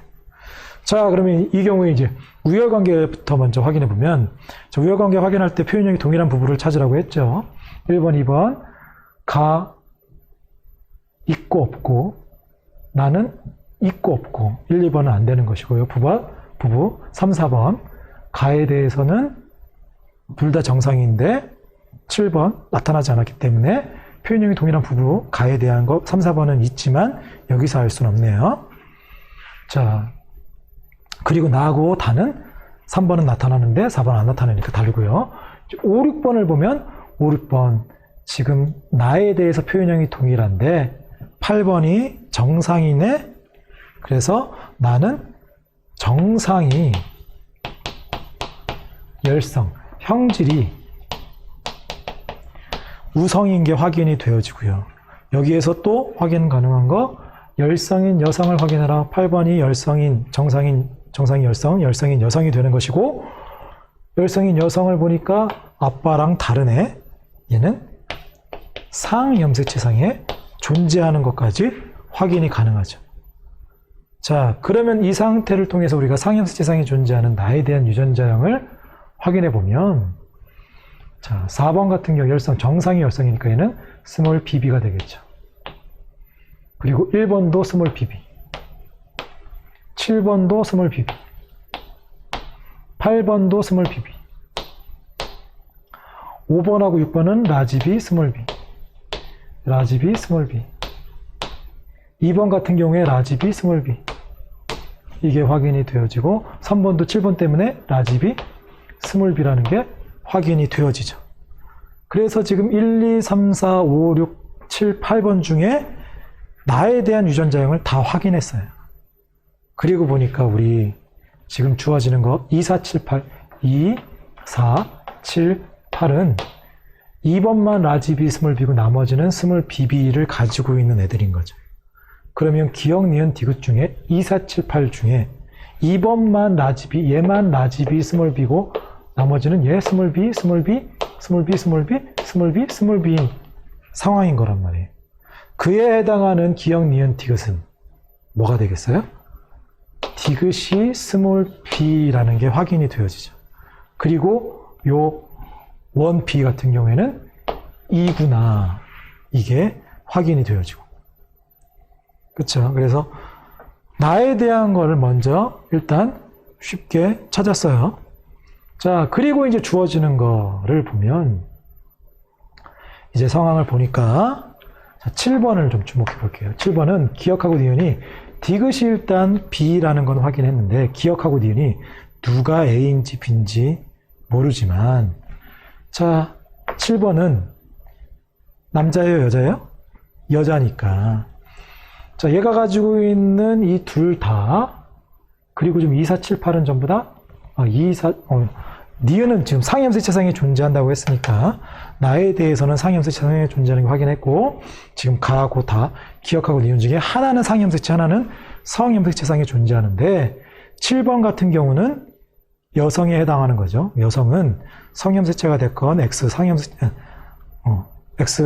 Speaker 1: 자, 그러면 이 경우에 이제 우열관계부터 먼저 확인해 보면 우열관계 확인할 때 표현형이 동일한 부부를 찾으라고 했죠. 1번, 2번 가 있고 없고 나는 있고 없고 1, 2번은 안 되는 것이고요. 부부 3, 4번 가에 대해서는 둘 다 정상인데 7번 나타나지 않았기 때문에 표현형이 동일한 부부 가에 대한 거 3, 4번은 있지만 여기서 알 수는 없네요. 자, 그리고 나하고 다는 3번은 나타나는데 4번 안 나타나니까 다르고요. 5, 6번을 보면 5, 6번 지금 나에 대해서 표현형이 동일한데 8번이 정상이네. 그래서 나는 정상이 열성, 형질이 우성인 게 확인이 되어지고요. 여기에서 또 확인 가능한 거 열성인 여성을 확인해라. 8번이 열성인 정상인 열성, 열성인 여성이 되는 것이고 열성인 여성을 보니까 아빠랑 다르네. 얘는 상염색체상에 존재하는 것까지 확인이 가능하죠. 자, 그러면 이 상태를 통해서 우리가 상염색체상에 존재하는 나에 대한 유전자형을 확인해 보면 자, 4번 같은 경우 열성, 정상이 열성이니까 얘는 스몰 bb가 되겠죠. 그리고 1번도 스몰 bb, 7번도 스몰 bb, 8번도 스몰 bb, 5번하고 6번은 라지 b, 스몰 b, 라지 b, 스몰 b, 2번 같은 경우에 라지 b, 스몰 b 이게 확인이 되어지고 3번도 7번 때문에 라지 b, 스몰 b라는 게 확인이 되어지죠. 그래서 지금 1, 2, 3, 4, 5, 6, 7, 8번 중에 나에 대한 유전자형을 다 확인했어요. 그리고 보니까 우리 지금 주어지는 거 2, 4, 7, 8, 2, 4, 7, 8은 2번만 라지 B, 스몰 B고 나머지는 스몰 BB를 가지고 있는 애들인 거죠. 그러면 기억, 니은, 디귿 중에 2, 4, 7, 8 중에 2번만 라지 B, 얘만 라지 B, 스몰 B고 나머지는 얘 스몰 B, 스몰 B, 스몰 B, 스몰 B, 스몰 B, 스몰 B 상황인 거란 말이에요. 그에 해당하는 기억, 니은, 디귿은 뭐가 되겠어요? 디귿이 스몰 b라는 게 확인이 되어지죠. 그리고 요 1b 같은 경우에는 2구나 이게 확인이 되어지고 그렇죠. 그래서 나에 대한 거를 먼저 일단 쉽게 찾았어요. 자, 그리고 이제 주어지는 거를 보면 이제 상황을 보니까 자, 7번을 좀 주목해 볼게요. 7번은 기억하고 니은이 디귿이 일단 B라는 건 확인했는데 기억하고 니은이 누가 A인지 B인지 모르지만 자, 7번은 남자예요, 여자예요? 여자니까 자, 얘가 가지고 있는 이 둘 다 그리고 지금 2, 4, 7, 8은 전부 다 니은은 지금 상염색체상에 존재한다고 했으니까 나에 대해서는 상염색체상에 존재하는 걸 확인했고 지금 가하고 다 기억하고 니은 중에 하나는 상염색체 하나는 성염색체상에 존재하는데 7번 같은 경우는 여성에 해당하는 거죠. 여성은 성염색체가 됐건 X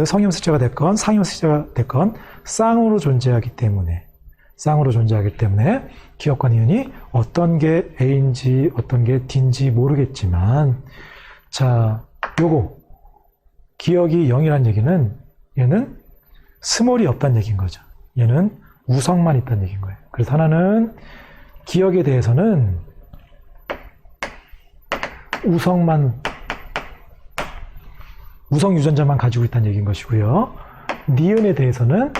Speaker 1: 성염색체가 됐건 상염색체가 됐건 쌍으로 존재하기 때문에 기억과 니은이 어떤 게 A인지 어떤 게 D인지 모르겠지만 자, 요거 기억이 0이란 얘기는 얘는 스몰이 없다는 얘기인 거죠. 얘는 우성만 있다는 얘기인 거예요. 그래서 하나는 기억에 대해서는 우성 유전자만 가지고 있다는 얘기인 것이고요. 니은에 대해서는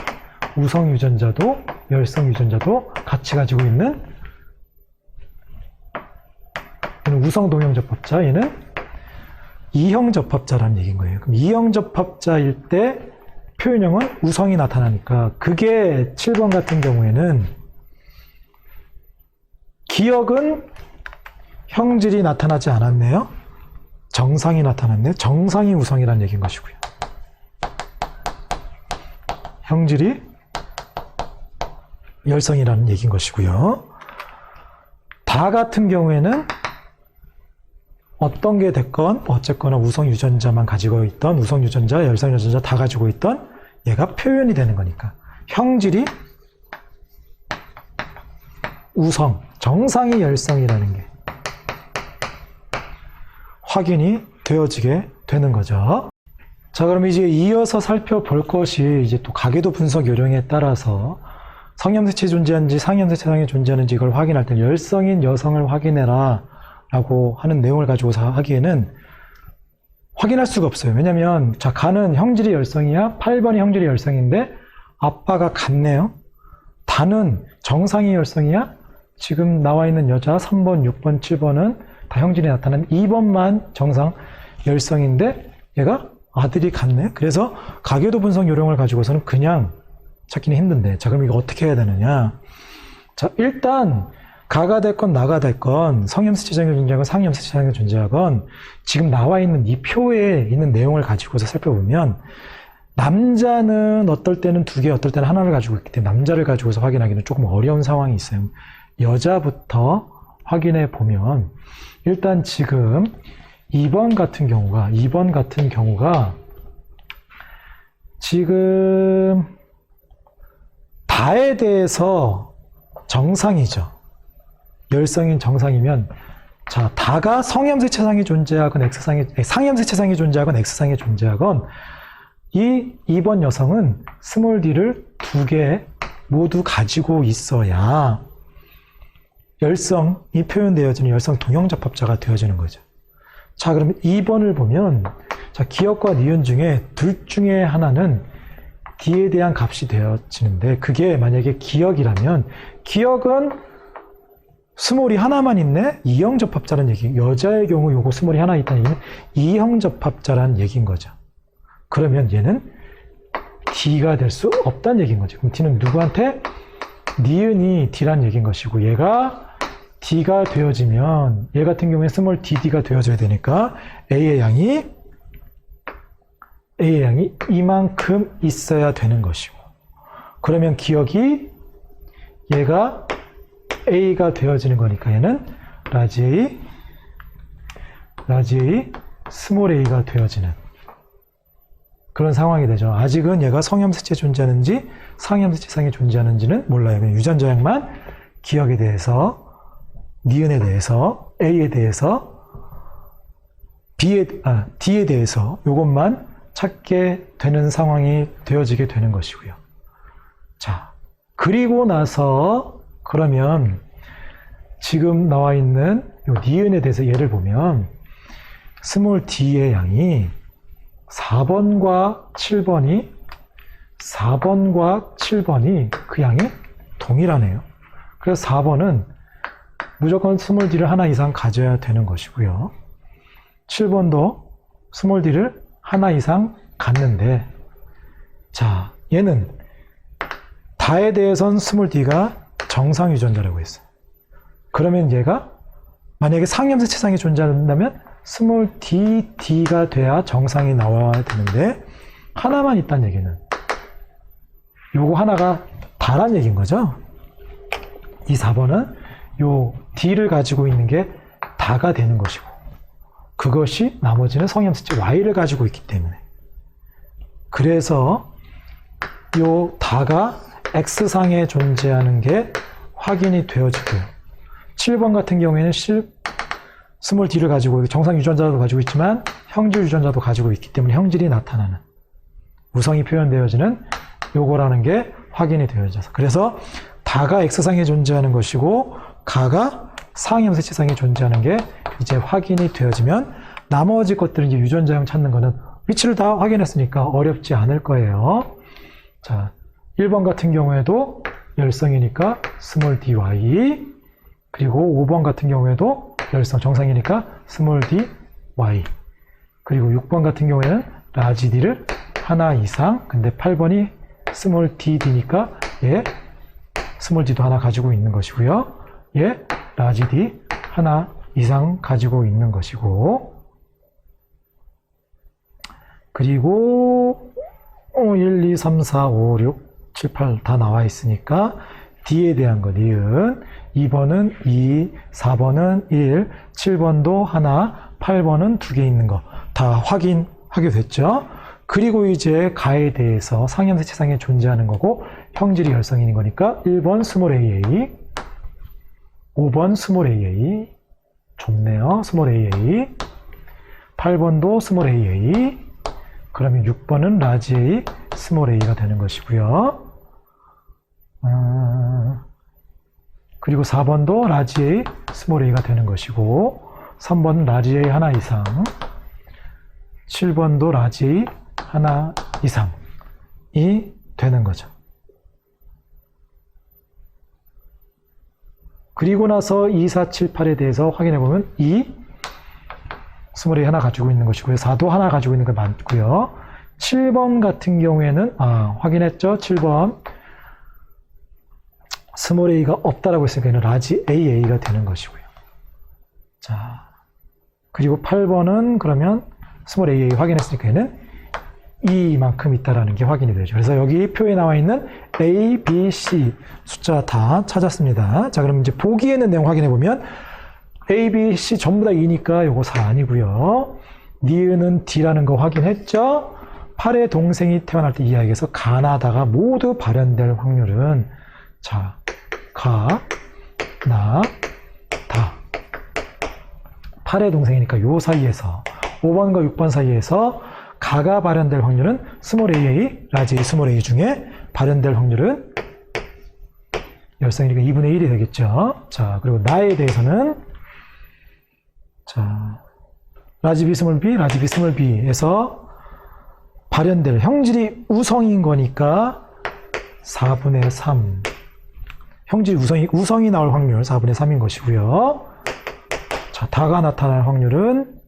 Speaker 1: 우성 유전자도 열성 유전자도 같이 가지고 있는 얘는 우성 동형 접합자, 얘는 이형 접합자라는 얘기인 거예요. 그럼 이형 접합자일 때 표현형은 우성이 나타나니까 그게 7번 같은 경우에는 기억은 형질이 나타나지 않았네요. 정상이 나타났네요. 정상이 우성이라는 얘기인 것이고요. 형질이 열성이라는 얘기인 것이고요. 다 같은 경우에는 어떤 게 됐건 어쨌거나 우성 유전자만 가지고 있던 우성 유전자, 열성 유전자 다 가지고 있던 얘가 표현이 되는 거니까 형질이 우성, 정상이 열성이라는 게 확인이 되어지게 되는 거죠. 자, 그럼 이제 이어서 살펴볼 것이 이제 또 가계도 분석 요령에 따라서 성염색체 존재하는지 상염색체상이 존재하는지 이걸 확인할 때 열성인 여성을 확인해라 라고 하는 내용을 가지고서 하기에는 확인할 수가 없어요. 왜냐면 자, 가는 형질이 열성이야. 8번이 형질이 열성인데 아빠가 같네요. 다는 정상이 열성이야. 지금 나와 있는 여자 3번, 6번, 7번은 다 형질이 나타난 2번만 정상 열성인데 얘가 아들이 같네. 그래서 가계도 분석 요령을 가지고서는 그냥 찾기는 힘든데 자, 그럼 이거 어떻게 해야 되느냐. 자, 일단 가가 됐건 나가 됐건 성염색체장이 존재하건 상염색체장이 존재하건 지금 나와 있는 이 표에 있는 내용을 가지고서 살펴보면 남자는 어떨 때는 두 개, 어떨 때는 하나를 가지고 있기 때문에 남자를 가지고서 확인하기는 조금 어려운 상황이 있어요. 여자부터 확인해 보면 일단 지금 2번 같은 경우가 지금 다에 대해서 정상이죠. 열성인 정상이면 자, 다가 성염색체상이 존재하건 상염색체상이 존재하건 X상이 존재하건 이 2번 여성은 스몰 d를 두 개 모두 가지고 있어야 열성이 표현되어지는 열성 동형접합자가 되어지는 거죠. 자, 그러면 2번을 보면 자, 기억과 니은 중에 둘 중에 하나는 D에 대한 값이 되어지는데 그게 만약에 기억이라면 기억은 스몰이 하나만 있네? 이형접합자라는 얘기. 여자의 경우 요거 스몰이 하나 있다는 얘기는 이형접합자라는 얘기인 거죠. 그러면 얘는 D가 될 수 없다는 얘기인 거죠. 그럼 D는 누구한테? 니은이 D라는 얘기인 것이고 얘가 D가 되어지면 얘 같은 경우에 스몰 DD가 되어져야 되니까 A의 양이 이만큼 있어야 되는 것이고 그러면 기억이 얘가 A가 되어지는 거니까 얘는 라지 A, 스몰 a가 되어지는 그런 상황이 되죠. 아직은 얘가 성염색체 존재하는지 상염색체상이 존재하는지는 몰라요. 그냥 유전자양만 기억에 대해서, 니은에 대해서, A에 대해서, D에 대해서 이것만 찾게 되는 상황이 되어지게 되는 것이고요. 자, 그리고 나서 그러면 지금 나와 있는 이 니은에 대해서 예를 보면 스몰 d의 양이 4번과 7번이 그 양이 동일하네요. 그래서 4번은 무조건 스몰 d를 하나 이상 가져야 되는 것이고요. 7번도 스몰 d를 하나 이상 갖는데, 자, 얘는 다에 대해선 스몰 d가 정상 유전자라고 했어요. 그러면 얘가 만약에 상염색체상이 존재한다면 스몰 d가 돼야 정상이 나와야 되는데 하나만 있다는 얘기는 요거 하나가 다란 얘기인 거죠. 이 4번은 요 d를 가지고 있는 게 다가 되는 것이고 그것이 나머지는 성염색체 y를 가지고 있기 때문에 그래서 요 다가 x상에 존재하는 게 확인이 되어지고요. 7번 같은 경우에는 스몰 d를 가지고 정상 유전자도 가지고 있지만 형질 유전자도 가지고 있기 때문에 형질이 나타나는 우성이 표현되어지는 요거라는 게 확인이 되어져서 그래서 다가 x상에 존재하는 것이고 가가 상염색체상에 존재하는 게 이제 확인이 되어지면 나머지 것들은 이제 유전자형 찾는 거는 위치를 다 확인했으니까 어렵지 않을 거예요. 자, 1번 같은 경우에도 열성이니까 스몰 dy 그리고 5번 같은 경우에도 열성 정상이니까 스몰 dy 그리고 6번 같은 경우에는 라지 d를 하나 이상 근데 8번이 스몰 dd니까 얘 스몰 d도 하나 가지고 있는 것이고요. 얘 라지 D 하나 이상 가지고 있는 것이고, 그리고 1, 2, 3, 4, 5, 6, 7, 8 다 나와 있으니까 D에 대한 거 니은, 2번은 2, 4번은 1, 7번도 하나, 8번은 2개 있는 거 다 확인하게 됐죠. 그리고 이제 가에 대해서 상염색채상에 존재하는 거고 형질이 열성인인 거니까 1번 스몰 AA, 5번 스몰 AA, 좋네요. 스몰 AA, 8번도 스몰 AA, 그러면 6번은 라지 A, 스몰 A가 되는 것이고요. 그리고 4번도 라지 A, 스몰 A가 되는 것이고, 3번은 라지 A 하나 이상, 7번도 라지 A 하나 이상이 되는 거죠. 그리고 나서 2, 4, 7, 8에 대해서 확인해 보면 2, 스몰 A 하나 가지고 있는 것이고요. 4도 하나 가지고 있는 게 많고요. 7번 같은 경우에는 확인했죠. 7번 스몰 A가 없다라고 했으니까 얘는 라지 AA가 되는 것이고요. 자, 그리고 8번은 그러면 스몰 AA 확인했으니까 얘는 이만큼 있다라는 게 확인이 되죠. 그래서 여기 표에 나와 있는 A, B, C 숫자 다 찾았습니다. 자, 그럼 이제 보기에 있는 내용 확인해 보면 A, B, C 전부 다 2니까 요거 4 아니고요. 니은은 D라는 거 확인했죠. 8의 동생이 태어날 때 이 아이에서 가나다가 모두 발현될 확률은, 자, 가, 나, 다. 8의 동생이니까 요 사이에서 5번과 6번 사이에서 가가 발현될 확률은 스몰 AA, 라지 A, 스몰 A 중에 발현될 확률은 열성이니까 2분의 1이 되겠죠. 자, 그리고 나에 대해서는, 자, 라지 B, 스몰 B, 라지 B, 스몰 B에서 발현될 형질이 우성인 거니까 4분의 3. 형질이 우성이 나올 확률 4분의 3인 것이고요. 자, 다가 나타날 확률은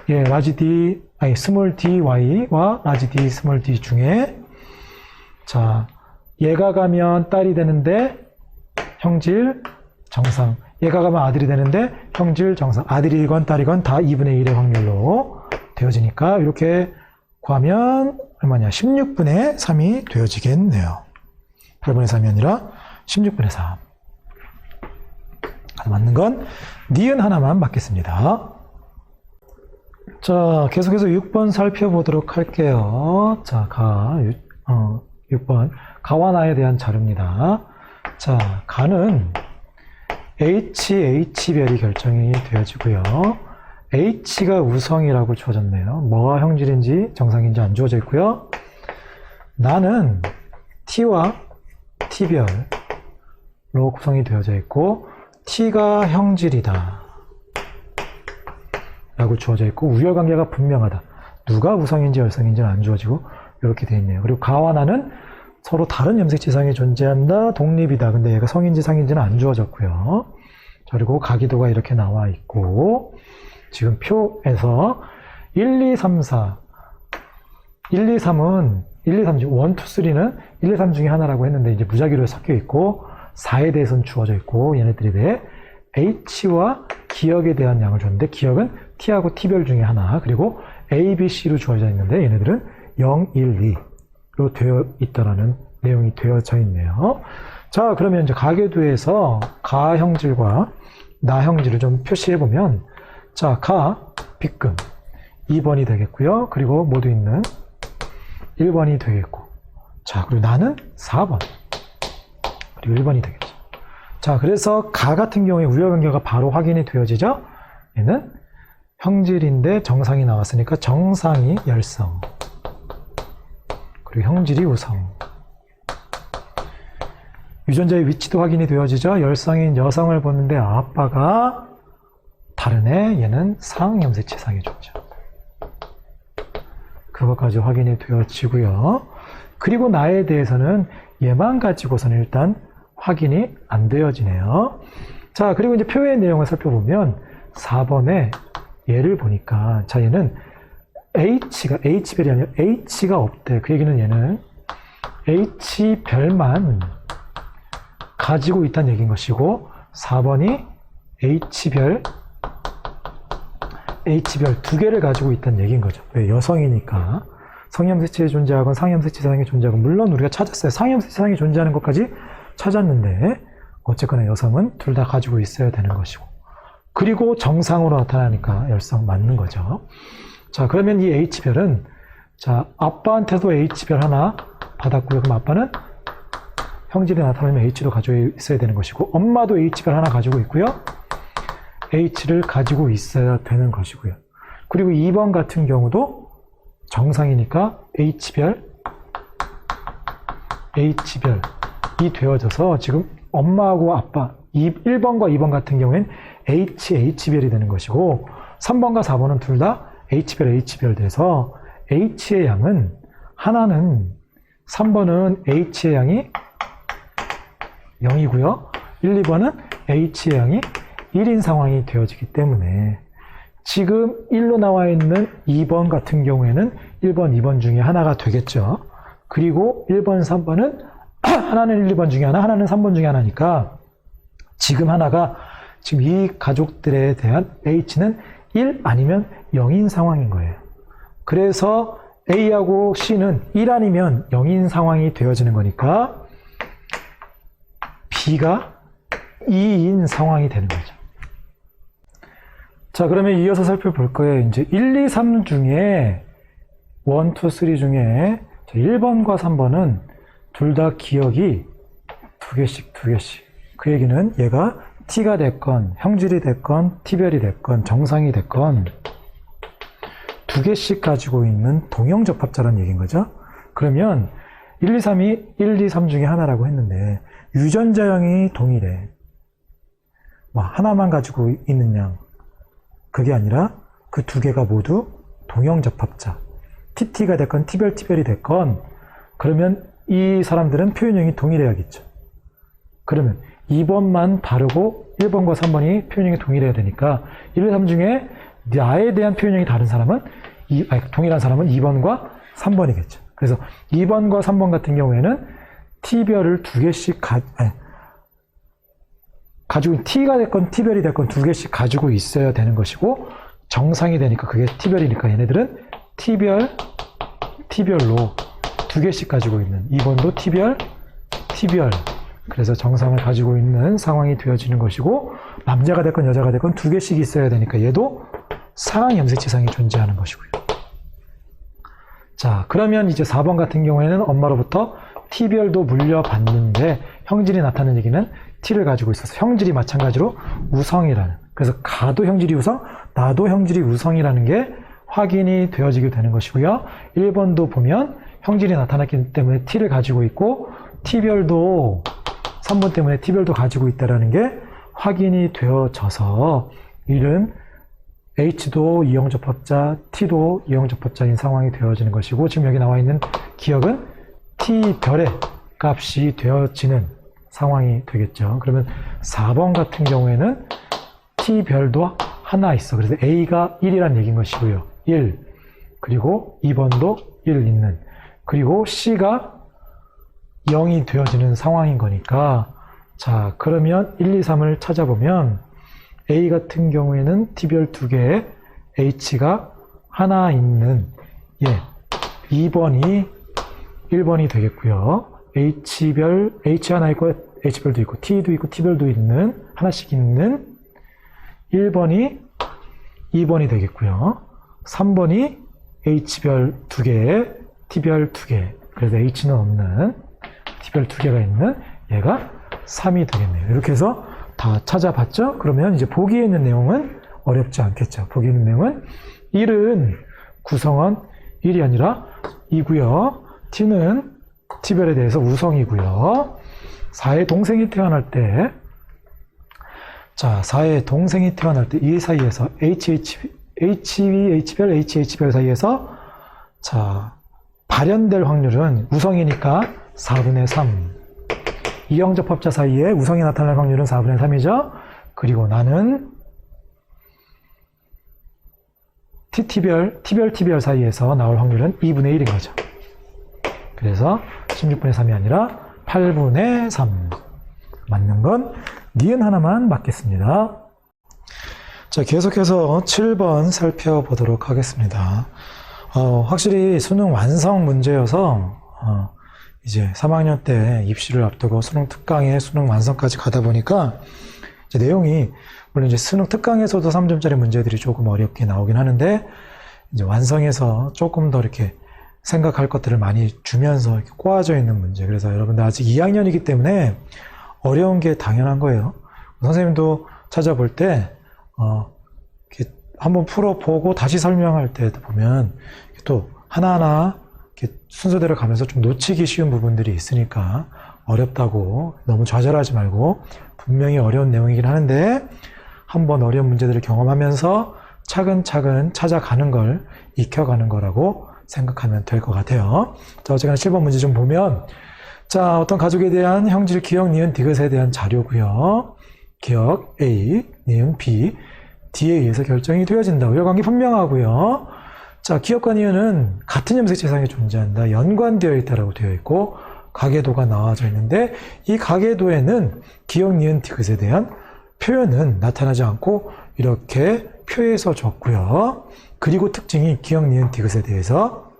Speaker 1: 라지 D, 스몰 DY와 라지 D, 스몰 D 중에, 자, 얘가 가면 딸이 되는데 형질 정상, 얘가 가면 아들이 되는데 형질 정상, 아들이건 딸이건 다 2분의 1의 확률로 되어지니까 이렇게 구하면 얼마냐? 16분의 3이 되어지겠네요. 8분의 3이 아니라 16분의 3. 맞는 건 니은 하나만 맞겠습니다. 자, 계속해서 6번 살펴보도록 할게요. 자, 6번. 가와 나에 대한 자료입니다. 자, 가는 H별이 결정이 되어지고요. H가 우성이라고 주어졌네요. 뭐가 형질인지 정상인지 안 주어져 있고요. 나는 T와 T별로 구성이 되어져 있고, T가 형질이다 라고 주어져 있고, 우열관계가 분명하다. 누가 우성인지 열성인지는 안 주어지고 이렇게 되어 있네요. 그리고 가와 나는 서로 다른 염색지상에 존재한다, 독립이다. 근데 얘가 성인지 상인지는 안 주어졌고요. 그리고 가기도가 이렇게 나와 있고, 지금 표에서 1, 2, 3, 4 1, 2, 3은 1, 2, 3 중 1, 2, 3는 1, 2, 3 중에 하나라고 했는데 이제 무작위로 섞여 있고, 4에 대해서는 주어져 있고, 얘네들에 대해 H와 기억에 대한 양을 줬는데, 기억은 T하고 T별 중에 하나, 그리고 A, B, C로 주어져 있는데 얘네들은 0, 1, 2로 되어 있다라는 내용이 되어져 있네요. 자, 그러면 이제 가계도에서 가 형질과 나 형질을 좀 표시해 보면, 자, 가 B금 2번이 되겠고요. 그리고 모두 있는 1번이 되겠고, 자, 그리고 나는 4번 그리고 1번이 되겠죠. 자, 그래서 가 같은 경우에 우열관계가 바로 확인이 되어지죠. 얘는 형질인데 정상이 나왔으니까 정상이 열성, 그리고 형질이 우성. 유전자의 위치도 확인이 되어지죠. 열성인 여성을 보는데 아빠가 다르네. 얘는 상염색체상의 존재. 그것까지 확인이 되어지고요. 그리고 나에 대해서는 얘만 가지고서는 일단 확인이 안 되어지네요. 자, 그리고 이제 표의 내용을 살펴보면 4번에 얘를 보니까, 자, 얘는 H별이 아니라 H가 없대. 그 얘기는 얘는 H별만 가지고 있다는 얘기인 것이고, 4번이 H별 두 개를 가지고 있다는 얘기인 거죠. 왜? 여성이니까. 성염색체에 존재하건 상염색체상에 존재하건, 물론 우리가 찾았어요. 상염색체상에 존재하는 것까지 찾았는데 어쨌거나 여성은 둘 다 가지고 있어야 되는 것이고, 그리고 정상으로 나타나니까 열성 맞는 거죠. 자, 그러면 이 H별은, 자, 아빠한테도 H별 하나 받았고요. 그럼 아빠는 형질이 나타나면 H도 가지고 있어야 되는 것이고, 엄마도 H별 하나 가지고 있고요. H를 가지고 있어야 되는 것이고요. 그리고 2번 같은 경우도 정상이니까 H별이 되어져서 지금 엄마하고 아빠, 1번과 2번 같은 경우엔 H별이 되는 것이고, 3번과 4번은 둘 다 H별 돼서 H의 양은, 하나는 3번은 H의 양이 0이고요. 1, 2번은 H의 양이 1인 상황이 되어지기 때문에 지금 1로 나와 있는 2번 같은 경우에는 1번, 2번 중에 하나가 되겠죠. 그리고 1번, 3번은 하나는 1, 2번 중에 하나, 하나는 3번 중에 하나니까 지금 하나가, 지금 이 가족들에 대한 H는 1 아니면 0인 상황인 거예요. 그래서 A하고 C는 1 아니면 0인 상황이 되어지는 거니까 B가 2인 상황이 되는 거죠. 자, 그러면 이어서 살펴볼 거예요. 이제 1, 2, 3 중에 1, 2, 3 중에 1번과 3번은 둘 다 기억이 두 개씩. 그 얘기는 얘가 T가 됐건 형질이 됐건 T별이 됐건 정상이 됐건 두 개씩 가지고 있는 동형접합자라는 얘기인 거죠. 그러면 1, 2, 3이 1, 2, 3 중에 하나라고 했는데 유전자형이 동일해. 뭐 하나만 가지고 있는 양, 그게 아니라 그 두 개가 모두 동형접합자, TT가 됐건 T별이 됐건, 그러면 이 사람들은 표현형이 동일해야겠죠. 그러면 2번만 다르고 1번과 3번이 표현형이 동일해야 되니까 1, 2, 3 중에 나에 대한 표현형이 다른 사람은 동일한 사람은 2번과 3번이겠죠. 그래서 2번과 3번 같은 경우에는 T별을 두 개씩 가지고, T가 됐건 T별이 됐건 두 개씩 가지고 있어야 되는 것이고, 정상이 되니까 그게 T별이니까 얘네들은 T별로 두 개씩 가지고 있는, 2번도 T별. 그래서 정상을 가지고 있는 상황이 되어지는 것이고, 남자가 됐건 여자가 됐건 두 개씩 있어야 되니까 얘도 상염색체상이 존재하는 것이고요. 자, 그러면 이제 4번 같은 경우에는 엄마로부터 T별도 물려받는데 형질이 나타나는 얘기는 T를 가지고 있어서 형질이 마찬가지로 우성이라는, 그래서 가도 형질이 우성, 나도 형질이 우성이라는 게 확인이 되어지게 되는 것이고요. 1번도 보면 형질이 나타났기 때문에 T를 가지고 있고, T별도 3번 때문에 T별도 가지고 있다는 게 확인이 되어져서 이는 H도 이형접합자, T도 이형접합자인 상황이 되어지는 것이고, 지금 여기 나와 있는 기억은 T별의 값이 되어지는 상황이 되겠죠. 그러면 4번 같은 경우에는 T별도 하나 있어. 그래서 A가 1이라는 얘기인 것이고요. 1. 그리고 2번도 1 있는. 그리고 C가 0이 되어지는 상황인 거니까, 자, 그러면 1, 2, 3을 찾아보면 A 같은 경우에는 T별 두 개에 H가 하나 있는, 2번이 1번이 되겠고요. H별, H 하나 있고 H별도 있고 T도 있고 T별도 있는, 하나씩 있는 1번이 2번이 되겠고요. 3번이 H별 두 개에 T별 두 개, 그래서 H는 없는 T별 두 개가 있는 얘가 3이 되겠네요. 이렇게 해서 다 찾아봤죠? 그러면 이제 보기에 있는 내용은 어렵지 않겠죠. 보기에 있는 내용은 1은 구성원 1이 아니라 2고요. T는 T별에 대해서 우성이고요. 4의 동생이 태어날 때, 자, 4의 동생이 태어날 때 이 사이에서 H별, HH별 사이에서, 자, 발현될 확률은 우성이니까 4분의 3. 이형접합자 사이에 우성이 나타날 확률은 4분의 3이죠. 그리고 나는 T별 사이에서 나올 확률은 2분의 1인 거죠. 그래서 16분의 3이 아니라 8분의 3. 맞는 건 니은 하나만 맞겠습니다. 자, 계속해서 7번 살펴보도록 하겠습니다. 확실히 수능 완성 문제여서 이제 3학년 때 입시를 앞두고 수능 특강에 수능 완성까지 가다 보니까 이제 내용이 물론 이제 수능 특강에서도 3점짜리 문제들이 조금 어렵게 나오긴 하는데 이제 완성해서 조금 더 이렇게 생각할 것들을 많이 주면서 이렇게 꼬아져 있는 문제. 그래서 여러분들 아직 2학년이기 때문에 어려운 게 당연한 거예요. 선생님도 찾아볼 때 이렇게 한번 풀어보고 다시 설명할 때 보면 또 하나하나 이렇게 순서대로 가면서 좀 놓치기 쉬운 부분들이 있으니까 어렵다고 너무 좌절하지 말고 분명히 어려운 내용이긴 하는데 한번 어려운 문제들을 경험하면서 차근차근 찾아가는 걸 익혀가는 거라고 생각하면 될 것 같아요. 자, 어쨌거나 7번 문제 좀 보면 자, 어떤 가족에 대한 형질, 기역, 니은, 디귿에 대한 자료고요. 기역 A, 니은 B, D에 의해서 결정이 되어진다. 이 관계 분명하고요. 자, 기역과 니은은 같은 염색체상에 존재한다. 연관되어 있다라고 되어 있고 가계도가 나와져 있는데 이 가계도에는 기역, 니은, 디귿에 대한 표현은 나타나지 않고 이렇게 표에서 줬고요. 그리고 특징이 기역, 니은, 디귿에 대해서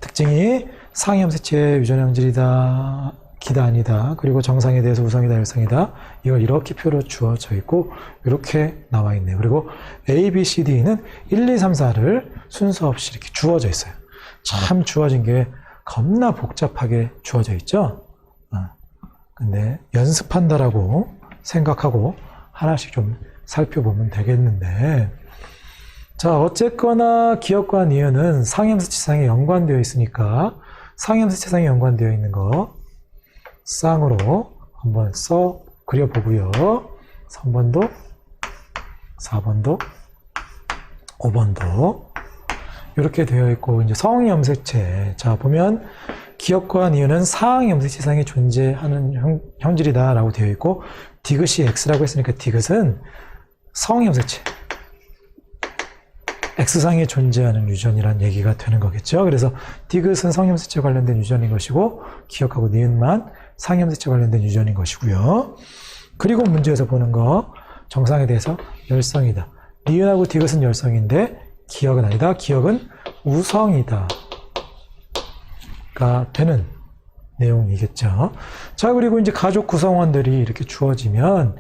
Speaker 1: 특징이 상위 염색체의 유전형질이다, 기다 아니다, 그리고 정상에 대해서 우성이다, 열성이다. 이걸 이렇게 표로 주어져 있고 이렇게 나와 있네요. 그리고 A, B, C, D는 1, 2, 3, 4를 순서 없이 이렇게 주어져 있어요. 참 주어진 게 겁나 복잡하게 주어져 있죠. 근데 연습한다라고 생각하고 하나씩 좀 살펴보면 되겠는데 자, 어쨌거나 기역과 니은은 상염색체상에 연관되어 있으니까 상염색체상에 연관되어 있는 거 쌍으로 한번 써 그려보고요. 3번도 4번도 5번도 이렇게 되어 있고 이제 성염색체 자 보면 기역과 니은은 상염색체상에 존재하는 형질이다 라고 되어 있고 디귿이 X라고 했으니까 디귿은 성염색체 X상에 존재하는 유전이란 얘기가 되는 거겠죠. 그래서 디귿은 성염색체 관련된 유전인 것이고 기역하고 니은만 상염색체 관련된 유전인 것이고요. 그리고 문제에서 보는 거 정상에 대해서 열성이다. 니은하고 디귿은 열성인데 기역은 아니다. 기역은 우성이다 가 되는 내용이겠죠. 자, 그리고 이제 가족 구성원들이 이렇게 주어지면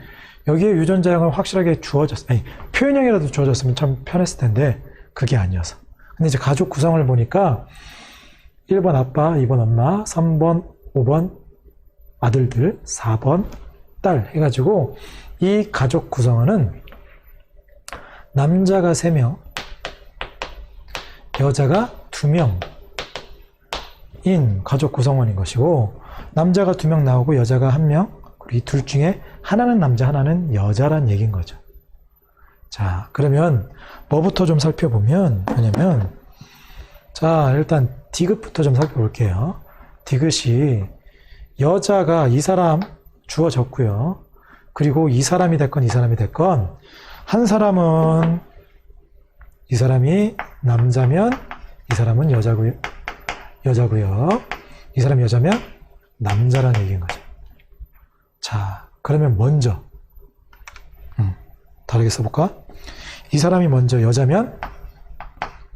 Speaker 1: 여기에 유전자형을 확실하게 표현형이라도 주어졌으면 참 편했을 텐데 그게 아니어서. 근데 이제 가족 구성을 보니까 1번 아빠, 2번 엄마, 3번, 5번 아들들, 4번 딸 해가지고 이 가족 구성원은 남자가 3명, 여자가 2명인 가족 구성원인 것이고 남자가 2명 나오고 여자가 1명 그리고 이 둘 중에 하나는 남자 하나는 여자란 얘기인 거죠. 자, 그러면 뭐부터 좀 살펴보면 뭐냐면 자, 일단 디귿부터 좀 살펴볼게요. 디귿이 여자가 이 사람 주어졌고요. 그리고 이 사람이 됐건 이 사람이 됐건 한 사람은 이 사람이 남자면 이 사람은 여자고요. 이 사람이 여자면 남자라는 얘기인 거죠. 자, 그러면 먼저 다르게 써볼까? 이 사람이 먼저 여자면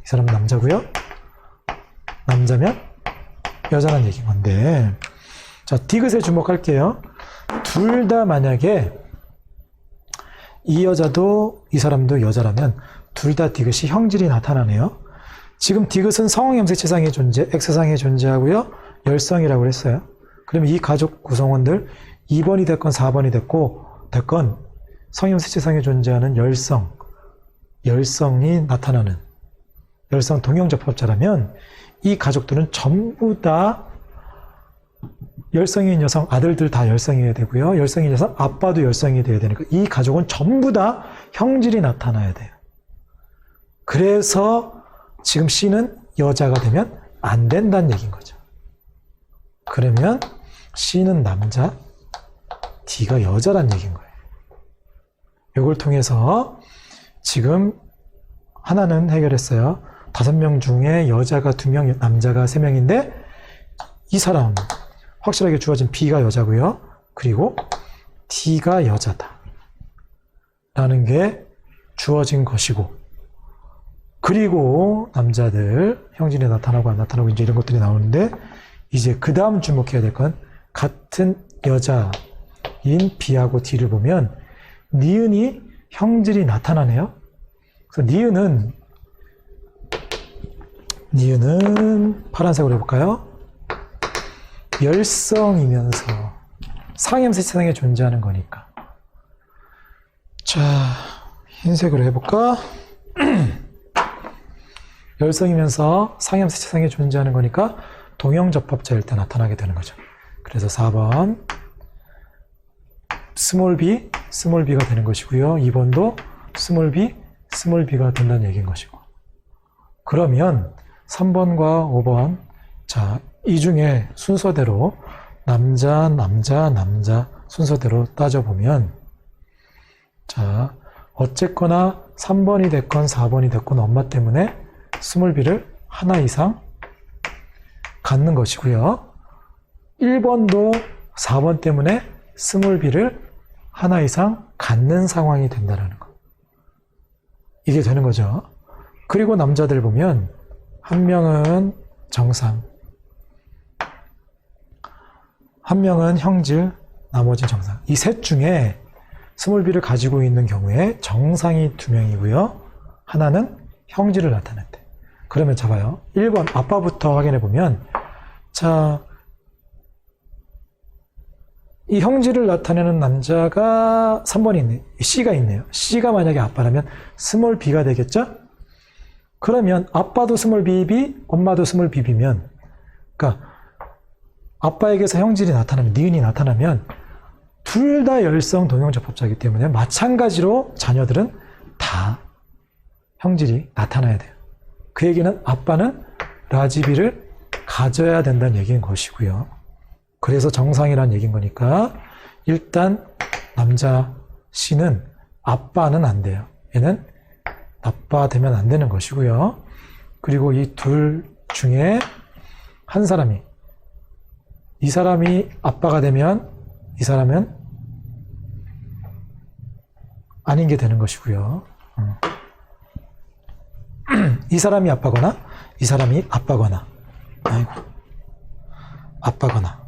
Speaker 1: 이 사람은 남자고요. 남자면 여자라는 얘기인 건데 자, 디귿에 주목할게요. 둘 다 만약에 이 여자도 이 사람도 여자라면 둘 다 디귿이 형질이 나타나네요. 지금 디귿은 성염색체상에 존재, X상에 존재하고요. 열성이라고 했어요. 그러면 이 가족 구성원들 2번이 됐건 4번이 됐건 성염색체상에 존재하는 열성이 나타나는 열성 동형접합자라면 이 가족들은 전부 다 열성인 여성 아들들 다 열성이어야 되고요. 열성인 여성 아빠도 열성이 돼야 되니까 이 가족은 전부 다 형질이 나타나야 돼요. 그래서 지금 C는 여자가 되면 안 된다는 얘기인 거죠. 그러면 C는 남자, D가 여자란 얘기인 거예요. 이걸 통해서 지금 하나는 해결했어요. 5명 중에 여자가 2명, 남자가 3명인데 이 사람 확실하게 주어진 B가 여자고요. 그리고 D가 여자다 라는 게 주어진 것이고, 그리고 남자들 형질이 나타나고 안 나타나고 이제 이런 것들이 나오는데, 이제 그 다음 주목해야 될 건 같은 여자인 B하고 D를 보면 니은이 형질이 나타나네요. 그래서 니은은 파란색으로 해볼까요? 열성이면서 상염세상에 존재하는 거니까. 자, 흰색으로 해볼까? 열성이면서 상염세상에 존재하는 거니까 동형접합자일 때 나타나게 되는 거죠. 그래서 4번 스몰 b가 되는 것이고요. 2번도 스몰 b가 된다는 얘기인 것이고. 그러면 3번과 5번, 자, 이 중에 순서대로 남자 순서대로 따져보면, 자, 어쨌거나 3번이 됐건 4번이 됐건 엄마 때문에 스몰 b를 하나 이상 갖는 것이고요. 1번도 4번 때문에 스몰 b를 하나 이상 갖는 상황이 된다는 거. 이게 되는 거죠. 그리고 남자들 보면 한 명은 정상, 한 명은 형질, 나머지 정상. 이 셋 중에 스몰 b를 가지고 있는 경우에 정상이 2명이고요. 하나는 형질을 나타낸대. 그러면 잡아요. 1번 아빠부터 확인해 보면, 자, 이 형질을 나타내는 남자가 3번이 있네. C가 있네요. C가 만약에 아빠라면 스몰 b가 되겠죠? 그러면 아빠도 스몰 bb, 엄마도 스몰 bb면, 그러니까 아빠에게서 형질이 나타나면, 니은이 나타나면 둘 다 열성 동형접합자이기 때문에 마찬가지로 자녀들은 다 형질이 나타나야 돼요. 그 얘기는 아빠는 라지 b를 가져야 된다는 얘기인 것이고요. 그래서 정상이라는 얘기인 거니까 일단 남자 C는 아빠는 안 돼요. 얘는 아빠 되면 안 되는 것이고요. 그리고 이 둘 중에 한 사람이, 이 사람이 아빠가 되면 이 사람은 아닌 게 되는 것이고요. 이 사람이 아빠거나 이 사람이 아빠거나, 아빠거나.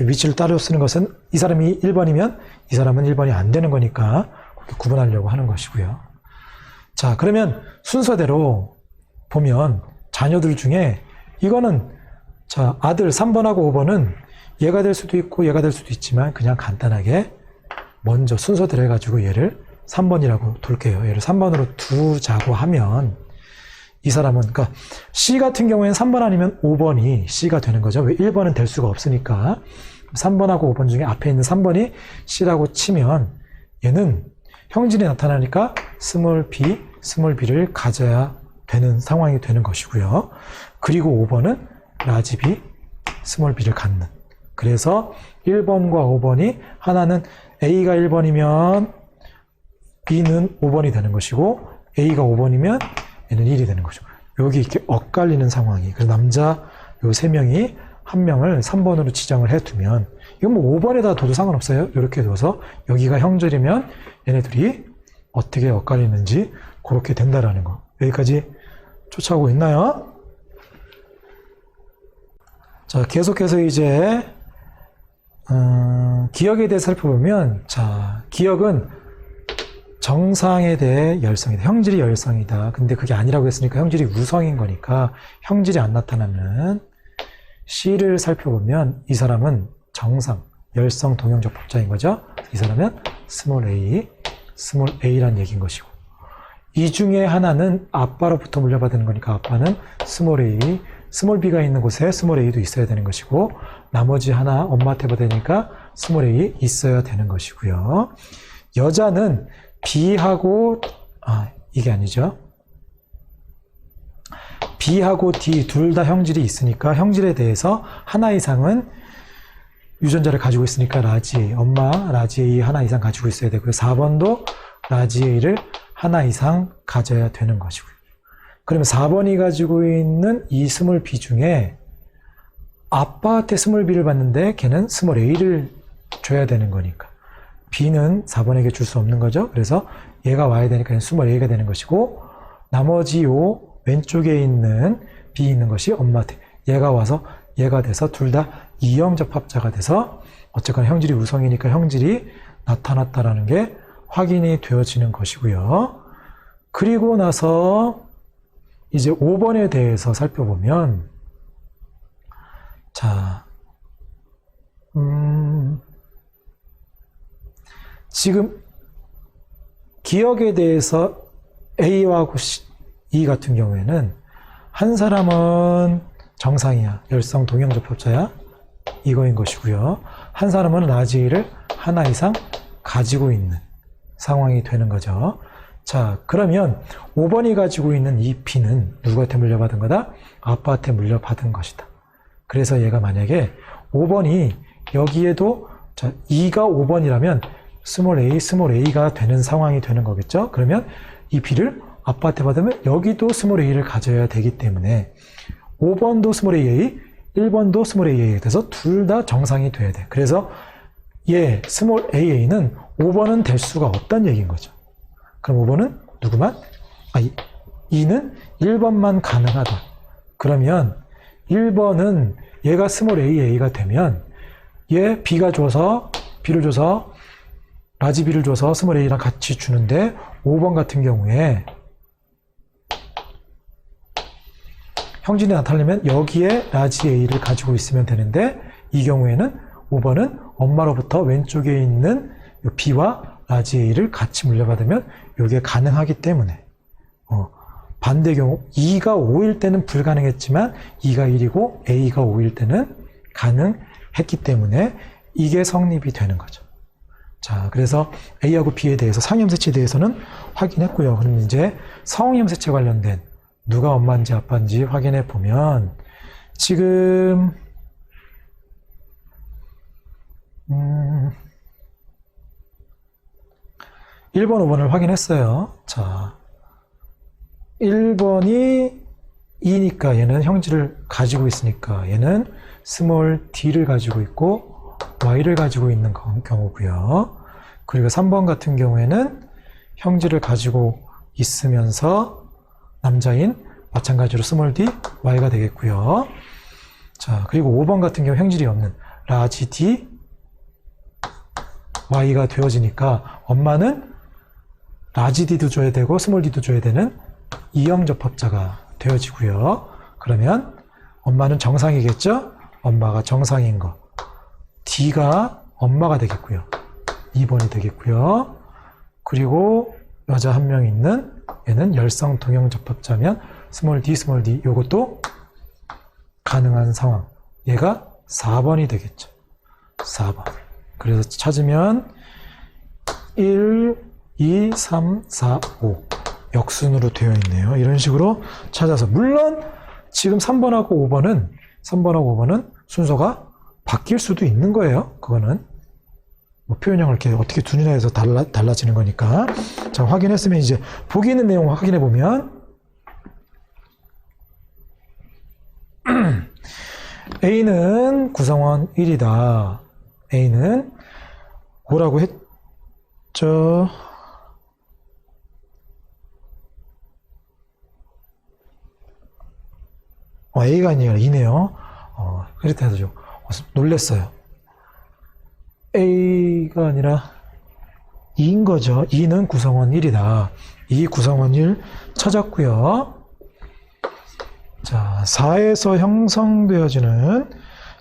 Speaker 1: 위치를 따로 쓰는 것은 이 사람이 1번이면 이 사람은 1번이 안 되는 거니까 그렇게 구분하려고 하는 것이고요. 자, 그러면 순서대로 보면 자녀들 중에 이거는, 자, 아들 3번하고 5번은 얘가 될 수도 있고 얘가 될 수도 있지만 그냥 간단하게 먼저 순서대로 해가지고 얘를 3번이라고 둘게요. 얘를 3번으로 두자고 하면 이 사람은, 그러니까 C 같은 경우에는 3번 아니면 5번이 C가 되는 거죠. 왜 1번은 될 수가 없으니까. 3번하고 5번 중에 앞에 있는 3번이 C라고 치면 얘는 형질이 나타나니까 스몰 b를 가져야 되는 상황이 되는 것이고요. 그리고 5번은 라지 b, 스몰 b를 갖는. 그래서 1번과 5번이, 하나는 A가 1번이면 B는 5번이 되는 것이고, A가 5번이면 얘는 1이 되는 거죠. 여기 이렇게 엇갈리는 상황이. 그래서 남자 요 3명이 한 명을 3번으로 지정을 해두면, 이건 뭐 5번에다 둬도 상관없어요. 이렇게 둬서 여기가 형절이면 얘네들이 어떻게 엇갈리는지 그렇게 된다라는 거. 여기까지 쫓아오고 있나요? 자, 계속해서 이제 기억에 대해 살펴보면, 자, 기억은 정상에 대해 열성이다. 형질이 열성이다. 근데 그게 아니라고 했으니까 형질이 우성인 거니까 형질이 안 나타나는 C를 살펴보면 이 사람은 정상, 열성 동형접합자인 거죠. 이 사람은 스몰 A란 얘기인 것이고, 이 중에 하나는 아빠로부터 물려받은 거니까 아빠는 스몰 A, 스몰 B가 있는 곳에 스몰 A도 있어야 되는 것이고, 나머지 하나 엄마한테 받으니까 스몰 A 있어야 되는 것이고요. 여자는 B하고, 이게 아니죠. B하고 D 둘 다 형질이 있으니까 형질에 대해서 하나 이상은 유전자를 가지고 있으니까 라지, 엄마 라지 A 하나 이상 가지고 있어야 되고요. 4번도 라지 A를 하나 이상 가져야 되는 것이고요. 그러면 4번이 가지고 있는 이 스몰 B 중에 아빠한테 스몰 B를 받는데 걔는 스몰 A를 줘야 되는 거니까 B는 4번에게 줄 수 없는 거죠. 그래서 얘가 와야 되니까 스몰 a가 되는 것이고, 나머지 요 왼쪽에 있는 B 있는 것이 엄마한테 얘가 와서 얘가 돼서 둘 다 이형 접합자가 돼서 어쨌거나 형질이 우성이니까 형질이 나타났다라는 게 확인이 되어지는 것이고요. 그리고 나서 이제 5번에 대해서 살펴보면, 자, 지금 기억에 대해서 A하고 E 같은 경우에는 한 사람은 정상이야. 열성 동형 접합자야. 이거인 것이고요. 한 사람은 라지를 하나 이상 가지고 있는 상황이 되는 거죠. 자, 그러면 5번이 가지고 있는 이 B는 누구한테 물려받은 거다? 아빠한테 물려받은 것이다. 그래서 얘가 만약에 5번이 여기에도, 자, 2가 5번이라면 스몰 a가 되는 상황이 되는 거겠죠? 그러면 이 B를 아빠한테 받으면 여기도 스몰 a를 가져야 되기 때문에 5번도 스몰 aa, 1번도 스몰 aa에 돼서 둘 다 정상이 돼야 돼. 그래서 얘 스몰 aa는 5번은 될 수가 없다는 얘기인 거죠. 그럼 5번은 누구만? 2는 1번만 가능하다. 그러면 1번은 얘가 스몰 a가 되면 얘 B가 줘서 B를 줘서 라지 B를 줘서 스몰 a랑 같이 주는데 5번 같은 경우에 형질이 나타나려면 여기에 라지 a를 가지고 있으면 되는데 이 경우에는 5번은 엄마로부터 왼쪽에 있는 B와 라지 a를 같이 물려받으면 이게 가능하기 때문에 반대 경우 2가 5일 때는 불가능했지만 2가 1이고 a가 5일 때는 가능했기 때문에 이게 성립이 되는 거죠. 자, 그래서 A하고 B에 대해서 상이염색체에 대해서는 확인했고요. 그럼 이제 성이염색체 관련된 누가 엄마인지 아빠인지 확인해 보면 지금 1번, 5번을 확인했어요. 자, 1번이 2니까 얘는 형질을 가지고 있으니까 얘는 스몰 d를 가지고 있고 y를 가지고 있는 경우고요. 그리고 3번 같은 경우에는 형질을 가지고 있으면서 남자인 마찬가지로 스몰 d, y가 되겠고요. 자, 그리고 5번 같은 경우 형질이 없는 라지 d, y가 되어지니까 엄마는 라지 d도 줘야 되고 스몰 d도 줘야 되는 이형 접합자가 되어지고요. 그러면 엄마는 정상이겠죠? 엄마가 정상인 거. D가 엄마가 되겠고요. 2번이 되겠고요. 그리고 여자 한 명 있는 얘는 열성 동형 접합자면 스몰 d, 요것도 가능한 상황. 얘가 4번이 되겠죠. 4번. 그래서 찾으면 1, 2, 3, 4, 5 역순으로 되어 있네요. 이런 식으로 찾아서 물론 지금 3번하고 5번은 순서가 바뀔 수도 있는 거예요. 그거는 뭐 표현형을 이렇게 어떻게 두느냐에 서 달라지는 거니까. 자, 확인했으면 이제 보기 있는 내용을 확인해 보면 A는 구성원 1이다. A는 5라고 했죠. A가 아니라 2네요. 그렇다 해서 놀랬어요. A가 아니라 2인 거죠. 2는 구성원 1이다. 2 구성원 1 찾았고요. 자, 4에서 형성되어지는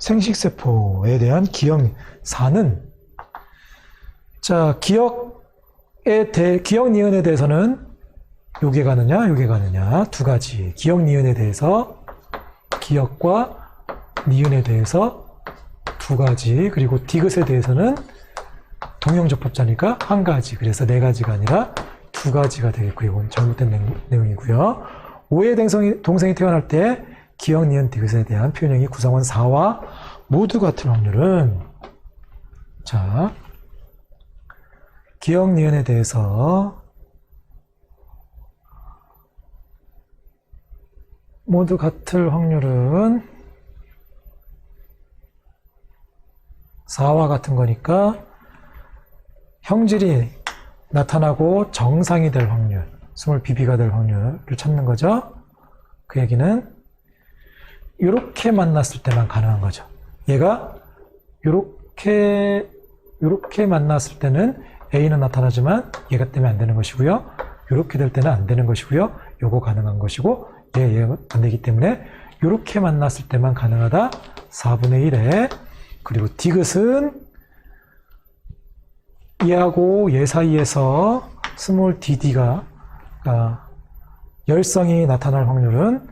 Speaker 1: 생식세포에 대한 기억. 4는 자, 기억 니은에 대해서는 요게 가느냐 두 가지. 기억 니은에 대해서 기억과 니은에 대해서 두 가지. 그리고 디귿에 대해서는 동형접합자니까 한 가지. 그래서 네 가지가 아니라 두 가지가 되겠고, 이건 잘못된 내용이고요. 5의 동생이 태어날 때 기억, 니은, 디귿에 대한 표현형이 구성원 4와 모두 같은 확률은, 자, 기억, 니은에 대해서 모두 같을 확률은 4와 같은 거니까 형질이 나타나고 정상이 될 확률, 스몰 bb가 될 확률을 찾는 거죠. 그 얘기는 이렇게 만났을 때만 가능한 거죠. 얘가 이렇게 만났을 때는 A는 나타나지만 얘가 때문에 안 되는 것이고요. 이렇게 될 때는 안 되는 것이고요. 요거 가능한 것이고 얘가 안 되기 때문에 이렇게 만났을 때만 가능하다. 4분의 1에 그리고 디귿은 얘하고 얘 사이에서 스몰 dd가 열성이 나타날 확률은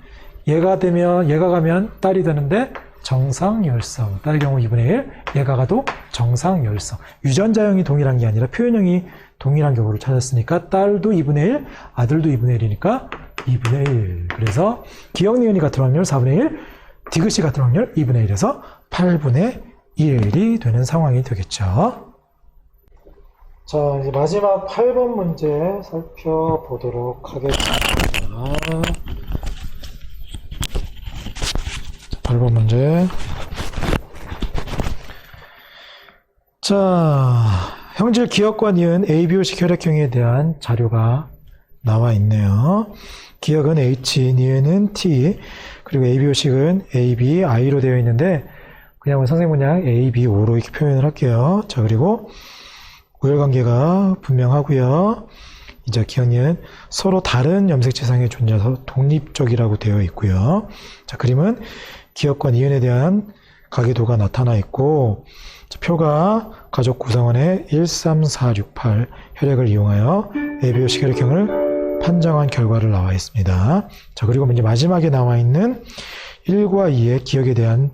Speaker 1: 얘가 가면 딸이 되는데 정상 열성, 딸의 경우 2분의 1, 얘가 가도 정상 열성. 유전자형이 동일한 게 아니라 표현형이 동일한 경우를 찾았으니까 딸도 2분의 1, 아들도 2분의 1이니까 2분의 1. 그래서 기억 니은이 같은 확률 4분의 1, 디귿이 같은 확률 2분의 1에서 8분의 1이 되는 상황이 되겠죠. 자, 이제 마지막 8번 문제 살펴보도록 하겠습니다. 8번 문제. 자, 형질 기억과 니은 ABO식 혈액형에 대한 자료가 나와 있네요. 기억은 H, 니은은 T, 그리고 ABO식은 AB, I로 되어 있는데 그냥 선생님 그냥 ABO로 이렇게 표현을 할게요. 자, 그리고 우열관계가 분명하고요. 이제 기억니은 서로 다른 염색체상에 존재해서 독립적이라고 되어 있고요. 자, 그림은 기억과 니은에 대한 가계도가 나타나 있고, 표가 가족 구성원의 13468 혈액을 이용하여 ABO식 혈액형을 판정한 결과를 나와 있습니다. 자, 그리고 이제 마지막에 나와 있는 1과 2의 기억에 대한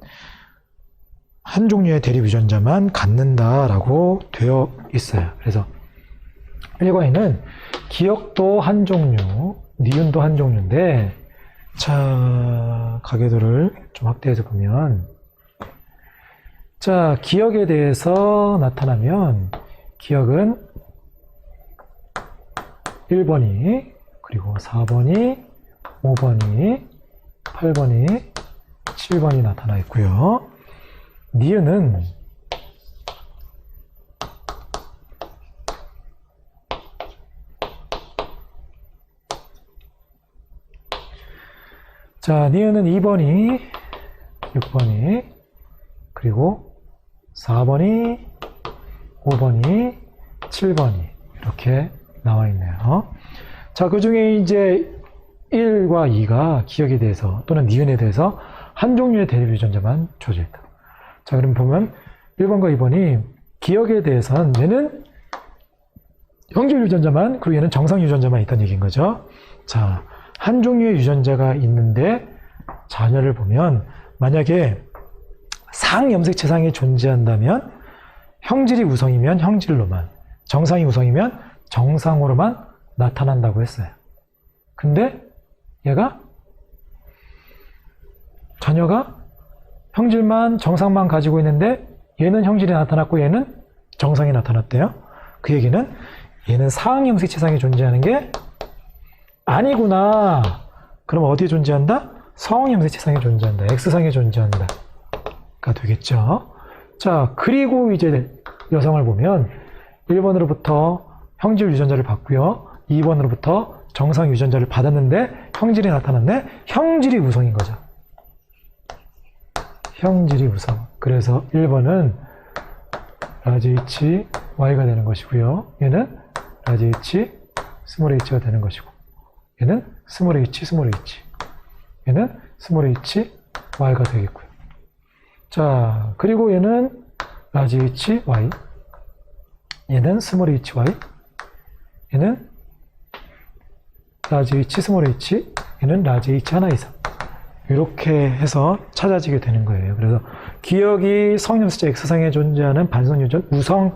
Speaker 1: 한 종류의 대립 유전자만 갖는다라고 되어 있어요. 그래서 1과 2는 기억도 한 종류, 니은도 한 종류인데, 자, 가계도를 좀 확대해서 보면, 자, 기억에 대해서 나타나면, 기억은 1번이, 그리고 4번이, 5번이, 8번이, 7번이 나타나 있고요. 니은은 자, 니은은 2번이, 6번이, 그리고 4번이, 5번이, 7번이 이렇게 나와 있네요. 자, 그 중에 이제 1과 2가 기억에 대해서 또는 니은에 대해서 한 종류의 대립 유전자만 주어져 있다. 자, 그럼 보면 1번과 2번이 기억에 대해서는 얘는 형질 유전자만, 그리고 얘는 정상 유전자만 있다는 얘기인 거죠. 자, 한 종류의 유전자가 있는데 자녀를 보면 만약에 상염색체상이 존재한다면 형질이 우성이면 형질로만, 정상이 우성이면 정상으로만 나타난다고 했어요. 근데 얘가 자녀가 형질만 정상만 가지고 있는데 얘는 형질이 나타났고 얘는 정상이 나타났대요. 그 얘기는 얘는 상염색체상이 존재하는 게 아니구나. 그럼 어디에 존재한다? 성염색체상에 존재한다. X상에 존재한다. 가 되겠죠. 자, 그리고 이제 여성을 보면 1번으로부터 형질 유전자를 받고요. 2번으로부터 정상 유전자를 받았는데 형질이 나타났네. 형질이 우성인 거죠. 형질이 우성. 그래서 1번은 라지 H, Y가 되는 것이고요. 얘는 라지 H, 스몰 h가 되는 것이고, 얘는 스몰 h, 스몰 h. 얘는 스몰 h, Y가 되겠고요. 자, 그리고 얘는 라지 H, Y. 얘는 스몰 h, Y. 얘는 라지 H, 스몰 h. 얘는 라지 H 하나 이상. 이렇게 해서 찾아지게 되는 거예요. 그래서 기억이 성염색체 X상에 존재하는 반성유전 우성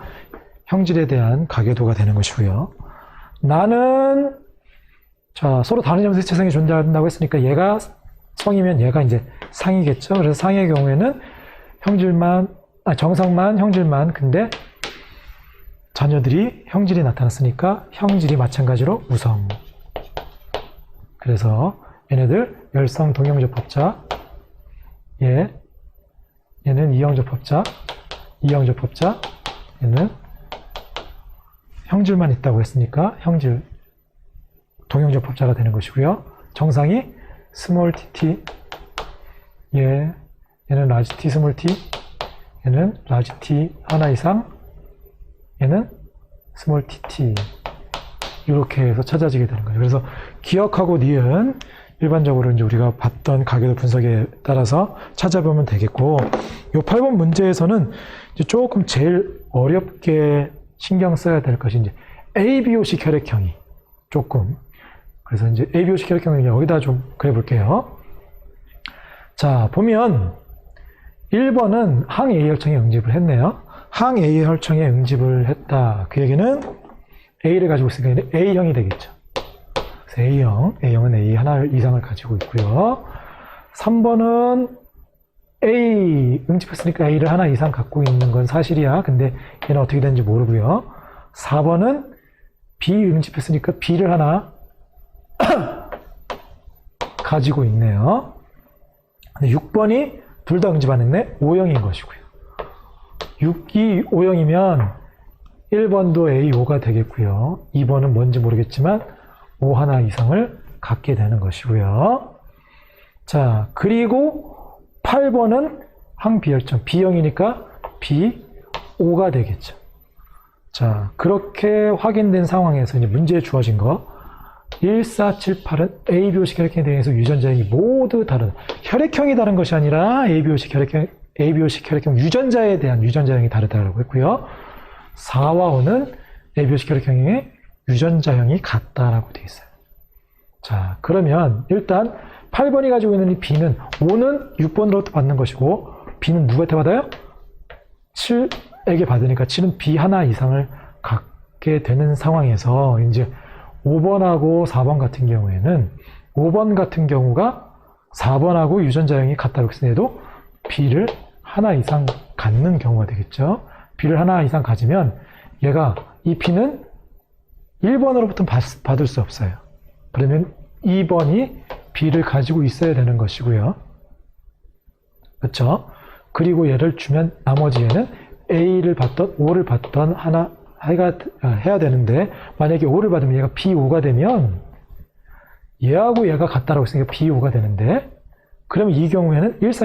Speaker 1: 형질에 대한 가계도가 되는 것이고요. 나는 자, 서로 다른 염색체상이 존재한다고 했으니까 얘가 성이면 얘가 이제 상이겠죠. 그래서 상의 경우에는 형질만, 정상만, 형질만. 근데 자녀들이 형질이 나타났으니까 형질이 마찬가지로 우성. 그래서 얘네들 열성 동형접합자, 얘는 이형접합자, 이형접합자, 얘는 형질만 있다고 했으니까 형질 동형접합자가 되는 것이고요. 정상이 스몰 tt, 얘는 라지 t 스몰 t, 얘는 라지 t 하나 이상, 얘는 스몰 tt, 이렇게 해서 찾아지게 되는 거예요. 그래서 기억하고 니은 일반적으로 이제 우리가 봤던 가계도 분석에 따라서 찾아보면 되겠고, 요 8번 문제에서는 이제 조금 제일 어렵게 신경 써야 될 것이 이제 ABO식 혈액형이 조금, 그래서 이제 ABO식 혈액형을 여기다 좀 그려볼게요. 자, 보면 1번은 항 A 혈청에 응집을 했네요. 항 A 혈청에 응집을 했다. 그 얘기는 A를 가지고 있으니까 A형이 되겠죠. 그래서 A형은 A 하나 이상을 가지고 있고요. 3번은 A 응집했으니까 A를 하나 이상 갖고 있는 건 사실이야. 근데 얘는 어떻게 되는지 모르고요. 4번은 B 응집했으니까 B를 하나 가지고 있네요. 6번이 둘 다 응집 안 했네. O형인 것이고요. 6이 O형이면 1번도 A5가 되겠고요. 2번은 뭔지 모르겠지만 O 하나 이상을 갖게 되는 것이고요. 자, 그리고 8번은 항비혈청, B형이니까 B5가 되겠죠. 자, 그렇게 확인된 상황에서 이제 문제에 주어진 거 1, 4, 7, 8은 ABO식 혈액형에 대해서 유전자형이 모두 다른, 혈액형이 다른 것이 아니라 ABO식 혈액형 유전자에 대한 유전자형이 다르다고 했고요. 4와 5는 ABO식 혈액형의 유전자형이 같다라고 되어 있어요. 자, 그러면 일단 8번이 가지고 있는 이 B는 5는 6번으로부터 받는 것이고, B는 누구한테 받아요? 7에게 받으니까 7은 B 하나 이상을 갖게 되는 상황에서 이제 5번하고 4번 같은 경우에는 5번 같은 경우가 4번하고 유전자형이 같다고 했으면도 B를 하나 이상 갖는 경우가 되겠죠. B를 하나 이상 가지면 얘가 이 B는 1번으로부터 받을 수 없어요. 그러면 2번이 B를 가지고 있어야 되는 것이고요. 그렇죠? 그리고 얘를 주면 나머지 얘는 A를 받던 5를 받던 하나 해야 되는데, 만약에 5를 받으면 얘가 B5가 되면 얘하고 얘가 같다라고 했으니까 B5가 되는데, 그러면 이 경우에는 1, 4,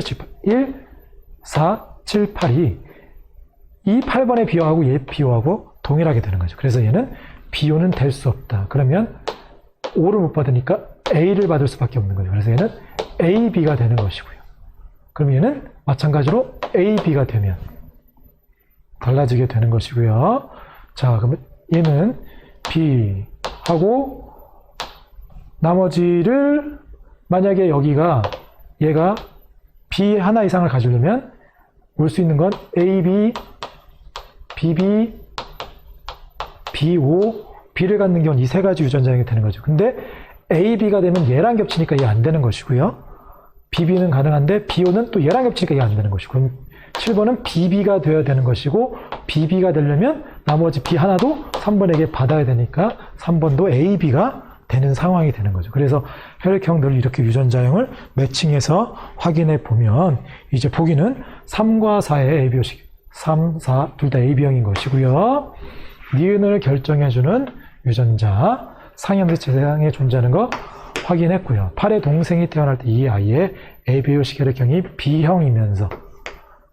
Speaker 1: 7, 8이 이 8번의 B호하고 얘 B호하고 동일하게 되는 거죠. 그래서 얘는 B호는 될 수 없다. 그러면 5를 못 받으니까 A를 받을 수밖에 없는 거죠. 그래서 얘는 AB가 되는 것이고요. 그럼 얘는 마찬가지로 AB가 되면 달라지게 되는 것이고요. 자, 그러면 얘는 B하고 나머지를, 만약에 여기가 얘가 B 하나 이상을 가지려면 올 수 있는 건 AB, BB, B5, B를 갖는 경우는 이 세 가지 유전자형이 되는 거죠. 근데 AB가 되면 얘랑 겹치니까 얘 안 되는 것이고요. BB는 가능한데 BO는 또 얘랑 겹치니까 얘 안 되는 것이고, 그럼 7번은 BB가 되어야 되는 것이고, BB가 되려면 나머지 B 하나도 3번에게 받아야 되니까 3번도 AB가 되는 상황이 되는 거죠. 그래서 혈액형들을 이렇게 유전자형을 매칭해서 확인해 보면 이제 보기는 3과 4의 ABO식, 3, 4 둘 다 AB형인 것이고요. 니은을 결정해주는 유전자, 상형체상에 존재하는 거 확인했고요. 8의 동생이 태어날 때 이 아이의 ABO식 혈액형이 B형이면서,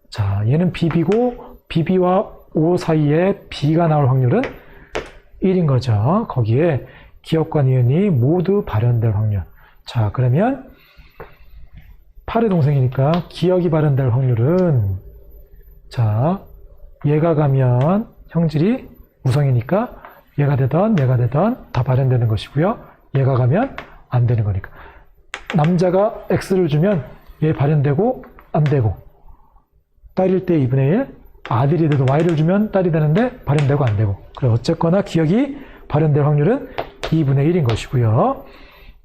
Speaker 1: 자, 얘는 BB고 BB와 O 사이에 B가 나올 확률은 1인 거죠. 거기에 기억과 니은이 모두 발현될 확률. 자, 그러면 8의 동생이니까 기억이 발현될 확률은, 자, 얘가 가면 형질이 우성이니까 얘가 되던 다 발현되는 것이고요. 얘가 가면 안 되는 거니까. 남자가 X를 주면 얘 발현되고 안 되고, 딸일 때 2분의 1, 아들이 돼도 Y를 주면 딸이 되는데 발현되고 안 되고. 그래, 어쨌거나 기억이 발현될 확률은 2분의 1인 것이고요.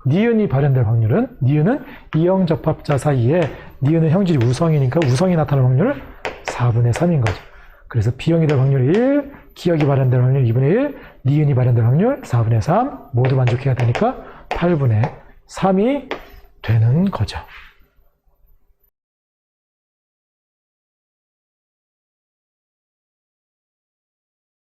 Speaker 1: 니은이 발현될 확률은, 니은은 이형 접합자 사이에 니은은 형질이 우성이니까 우성이 나타날 확률 4분의 3인 거죠. 그래서 B형이 될 확률 1, 기억이 발현될 확률 2분의 1, 니은이 발현될 확률 4분의 3, 모두 만족해야 되니까 8분의 3이 되는 거죠.